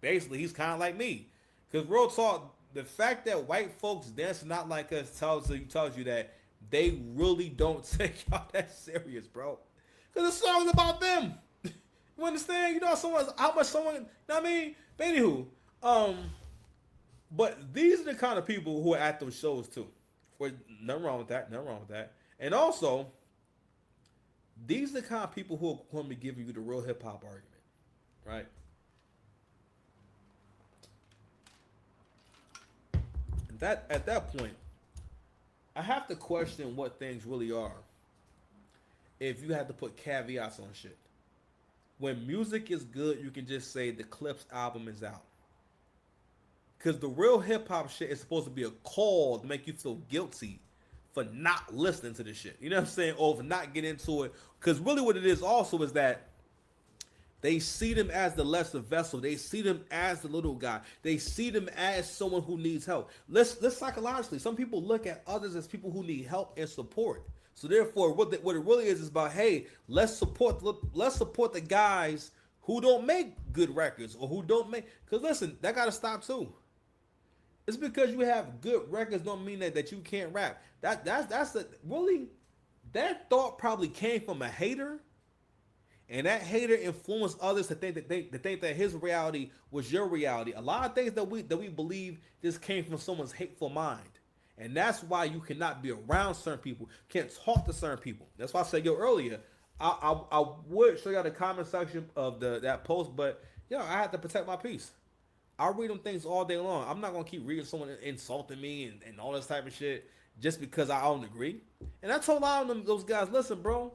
basically he's kind of like me, because real talk, the fact that white folks dance not like us tells you that they really don't take y'all that serious, bro. Because the song's about them. You understand? You know how much someone, you know what I mean? But anywho, but these are the kind of people who are at those shows too. Nothing wrong with that. And also, these are the kind of people who are going to be giving you the real hip hop argument, right? At that point, I have to question what things really are. If you have to put caveats on shit. When music is good, you can just say the Clipse album is out. Because the real hip-hop shit is supposed to be a call to make you feel guilty for not listening to this shit. You know what I'm saying? Or for not getting into it. Because really what it is also is that they see them as the lesser vessel. They see them as the little guy. They see them as someone who needs help. Let's psychologically, some people look at others as people who need help and support. So therefore, what it really is about, hey, let's support the guys who don't make good records or who don't make. Because listen, that gotta stop too. It's because you have good records don't mean that you can't rap. That thought probably came from a hater, and that hater influenced others to think that his reality was your reality. A lot of things that we believe just came from someone's hateful mind. And that's why you cannot be around certain people, can't talk to certain people. That's why I said, yo, earlier, I would show you the comment section of that post, but yo, I had to protect my peace. I read them things all day long. I'm not gonna keep reading someone insulting me and all this type of shit just because I don't agree. And I told all of them, those guys, listen, bro,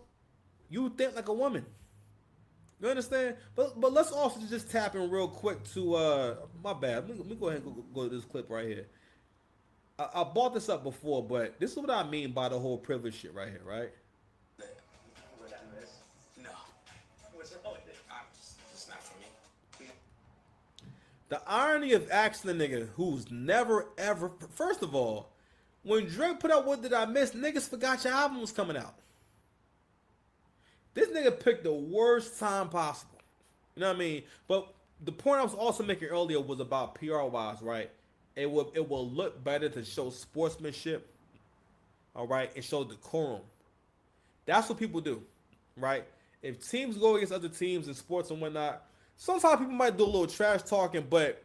you think like a woman. You understand? But let's also just tap in real quick to my bad. Let me go ahead and go to this clip right here. I brought this up before, but this is what I mean by the whole privilege shit right here, right? What I miss? No. What's wrong with it? It's not for me. The irony of asking a nigga who's never ever. First of all, when Drake put out "What Did I Miss," niggas forgot your album was coming out. This nigga picked the worst time possible. You know what I mean? But the point I was also making earlier was about PR wise, right? It will look better to show sportsmanship, all right, and show decorum. That's what people do, right? If teams go against other teams in sports and whatnot, sometimes people might do a little trash talking, but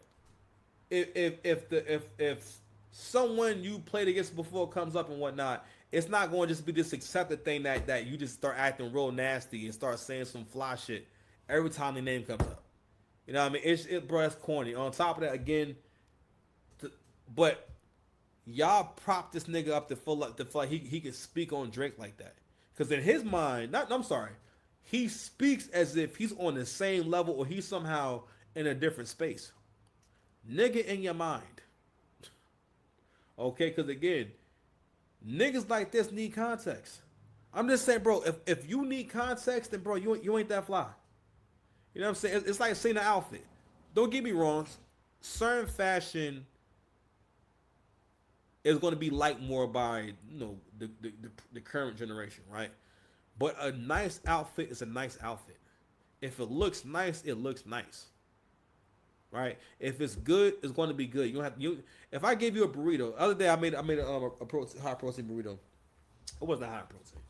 if someone you played against before comes up and whatnot, it's not going to just be this accepted thing that you just start acting real nasty and start saying some fly shit every time the name comes up. You know what I mean? Bro, it's corny. On top of that, again, but y'all prop this nigga up to feel like he can speak on Drake like that. Because in his mind, he speaks as if he's on the same level or he's somehow in a different space. Nigga, in your mind. Okay, because again, niggas like this need context. I'm just saying, bro, if you need context, then bro, you ain't that fly. You know what I'm saying? It's like seeing an outfit. Don't get me wrong. Certain fashion is going to be liked more by the current generation, right? But a nice outfit is a nice outfit. If it looks nice, it looks nice, right? If it's good, it's going to be good. If I gave you a burrito, the other day I made a high protein burrito. It wasn't high protein,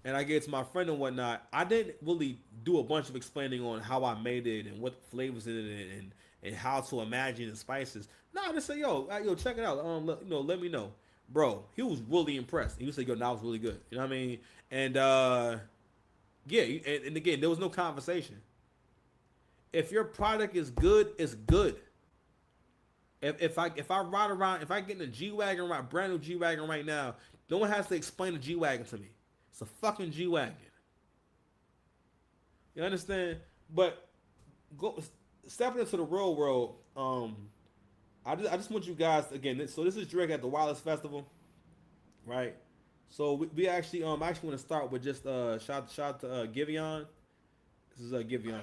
and I gave it to my friend and whatnot. I didn't really do a bunch of explaining on how I made it and what flavors in it and how to imagine the spices. No, I just say, yo, check it out. Let me know, bro. He was really impressed. He was like, yo, that was really good. You know what I mean? And yeah, and again, there was no conversation. If your product is good, it's good. If I ride around, if I get in a G-Wagon, brand new G-Wagon right now, no one has to explain the G-Wagon to me. It's a fucking G-Wagon. You understand? But stepping into the real world, I just want you guys again. So this is Drake at the Wireless Festival, right? So we actually I actually want to start with just shout to Giveon. This is Giveon.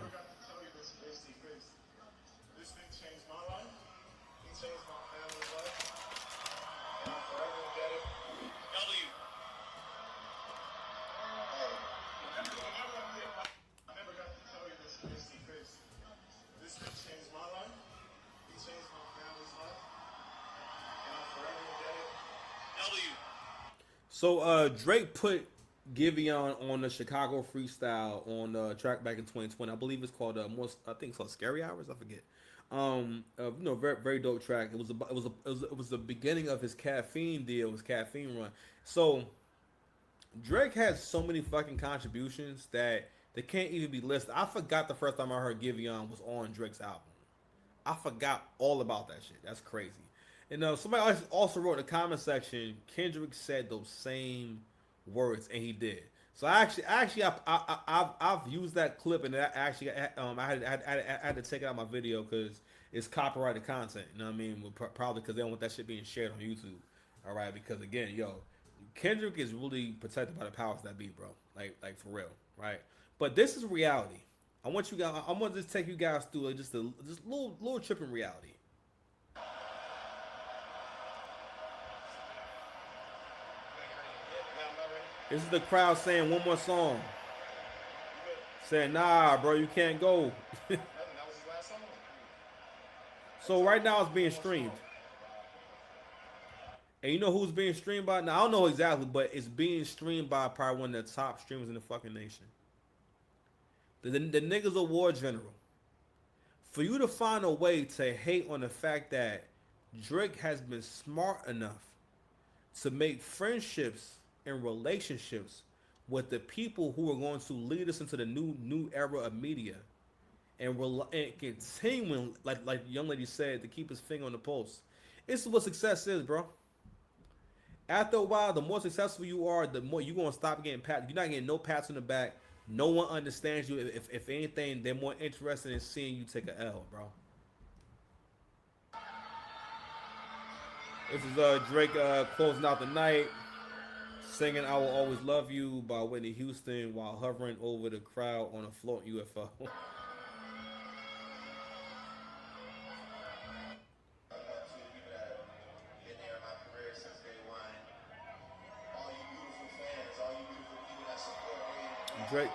This thing changed my life. He changed my family's life. And I'm forever indebted. W. I never got to tell you this face to face. This thing changed my life. He changed my family's life. And I'm forever indebted. W. So Drake put Giveon on the Chicago Freestyle on track back in 2020. I believe it's called I think it's called Scary Hours. I forget. Very very dope track. It was the beginning of his caffeine deal, his caffeine run. So Drake has so many fucking contributions that they can't even be listed. I forgot the first time I heard Giveon was on Drake's album. I forgot all about that shit. That's crazy. And somebody else also wrote in the comment section, Kendrick said those same words, and he did. So I've used that clip, and I had to take it out of my video because it's copyrighted content. You know what I mean? Probably because they don't want that shit being shared on YouTube. All right, because again, Kendrick is really protected by the powers that be, bro. Like for real, right? But this is reality. I want to just take you guys through just a little trip in reality. This is the crowd saying one more song. Saying, nah, bro, you can't go. So right now it's being streamed. And you know who's being streamed by? Now, I don't know exactly, but it's being streamed by probably one of the top streamers in the fucking nation. The nigga's a war general. For you to find a way to hate on the fact that Drake has been smart enough to make friendships and relationships with the people who are going to lead us into the new era of media, and continuing, like the young lady said, to keep his finger on the pulse. This is what success is, bro. After a while, the more successful you are, the more you're gonna stop getting pat. You're not getting no pats on the back. No one understands you. If anything, they're more interested in seeing you take a L, bro. This is Drake closing out the night, singing "I Will Always Love You" by Whitney Houston while hovering over the crowd on a floating UFO. Drake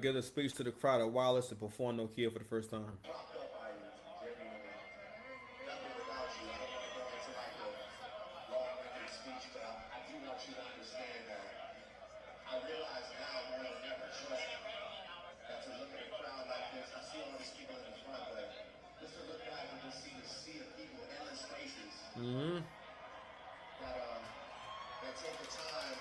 give a speech to the crowd at Wireless to perform Nokia for the first time. Mm-hmm. That take the time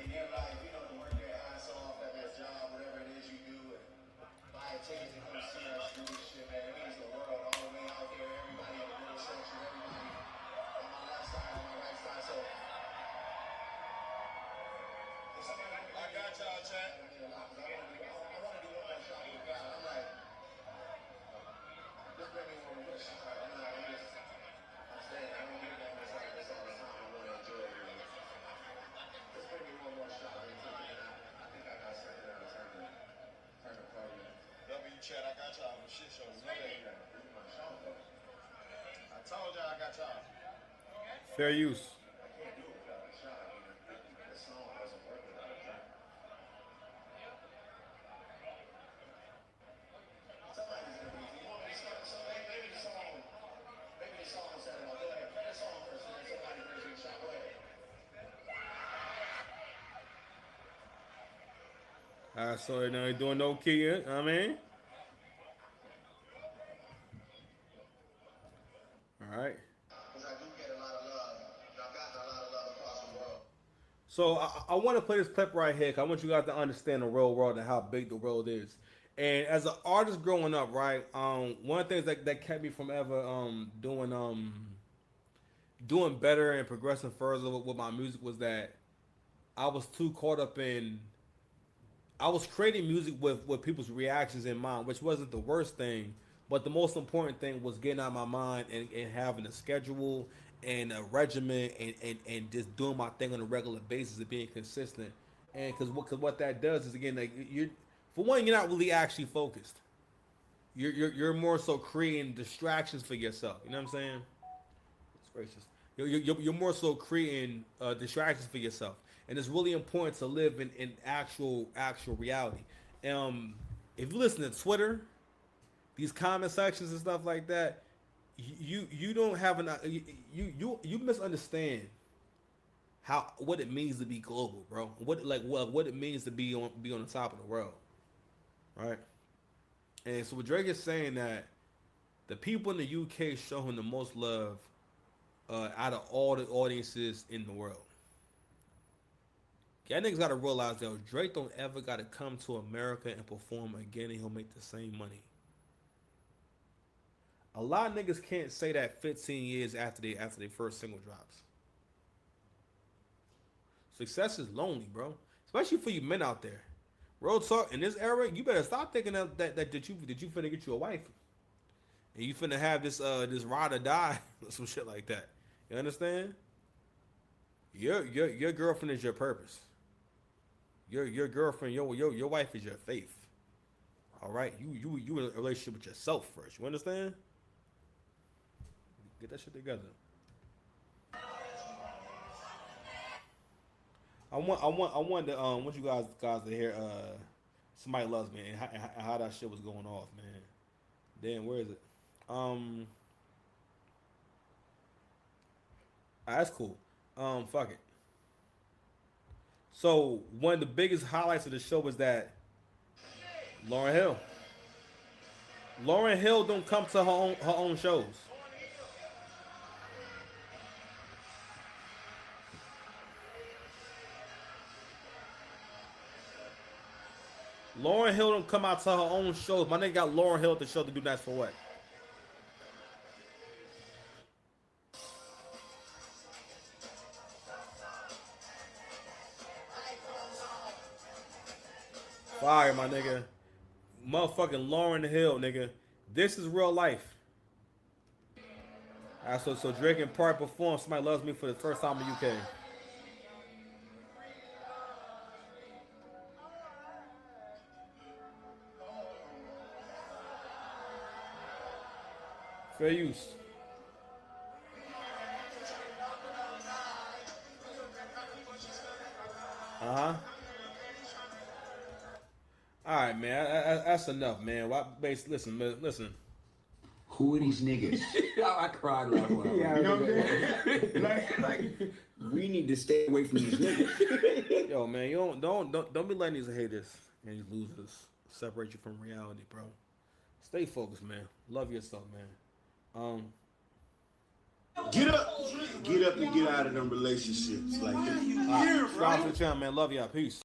in their life, you know, to work their ass off at their job, whatever it is you do, and buy a ticket to come see us do this shit, man. It means the world all the way out there, everybody in the middle section, everybody on my left side, on my right side. So, I got y'all, chat. I want to do one more shot with the crowd. I'm like, just bring me one more shot. I'm saying, I don't get that much like this all the time. I want to enjoy it. Just bring me one more shot. I think I got something else. Turn the party. W chat, I got y'all on the shit show. You know that. I told y'all I got y'all. Fair use. I can't do it without a shot. The song doesn't work without a shot. Somebody's gonna be. You want me to start? So maybe the song. Maybe the song said it all. Go ahead. Play the song first, and then somebody brings you a shot. Go ahead. Alright, so now you're doing Nokia, I mean. Alright. Because I do get a lot of love. I've gotten a lot of love across the world. So I want to play this clip right here, 'cause I want you guys to understand the real world and how big the world is. And as an artist growing up, right, one of the things that kept me from ever doing better and progressing further with my music was that I was too caught up in. I was creating music with people's reactions in mind, which wasn't the worst thing, but the most important thing was getting out of my mind and having a schedule and a regimen and just doing my thing on a regular basis and being consistent. And because what that does is, again, like, you're, for one, you're not really actually focused. You're more so creating distractions for yourself. You know what I'm saying? It's gracious. You're more so creating distractions for yourself, and it's really important to live in actual reality. If you listen to Twitter, these comment sections and stuff like that, you don't have you misunderstand what it means to be global, bro. What it means to be on the top of the world, right? And so what Drake is saying, that the people in the UK show him the most love out of all the audiences in the world. Y'all niggas gotta realize that Drake don't ever gotta come to America and perform again, and he'll make the same money. A lot of niggas can't say that 15 years after they first single drops. Success is lonely, bro. Especially for you men out there. Real talk, in this era, you better stop thinking that you finna get you a wife. And you finna have this ride or die or some shit like that. You understand? Your girlfriend is your purpose. Your girlfriend, your wife is your faith. All right, you in a relationship with yourself first. You understand? Get that shit together. I want you guys to hear Somebody Loves Me and how that shit was going off, man. Damn, where is it? That's cool. Fuck it. So one of the biggest highlights of the show was that Lauryn Hill don't come to her own shows. Lauryn Hill don't come out to her own shows. My nigga got Lauryn Hill at the show to do that for what? Fire, my nigga. Motherfucking Lauryn Hill, nigga. This is real life. Alright, so Drake and Park perform Somebody Loves Me for the first time in the UK. Fair use. Uh-huh. All right, man. That's enough, man. Listen, man. Listen. Who are these niggas? I cried laughing. Yeah, you know what I'm saying? like, we need to stay away from these niggas. Yo, man, you don't be letting these haters and these losers separate you from reality, bro. Stay focused, man. Love yourself, man. Get up and get out of them relationships like that. Subscribe to the channel, man. Love y'all. Peace.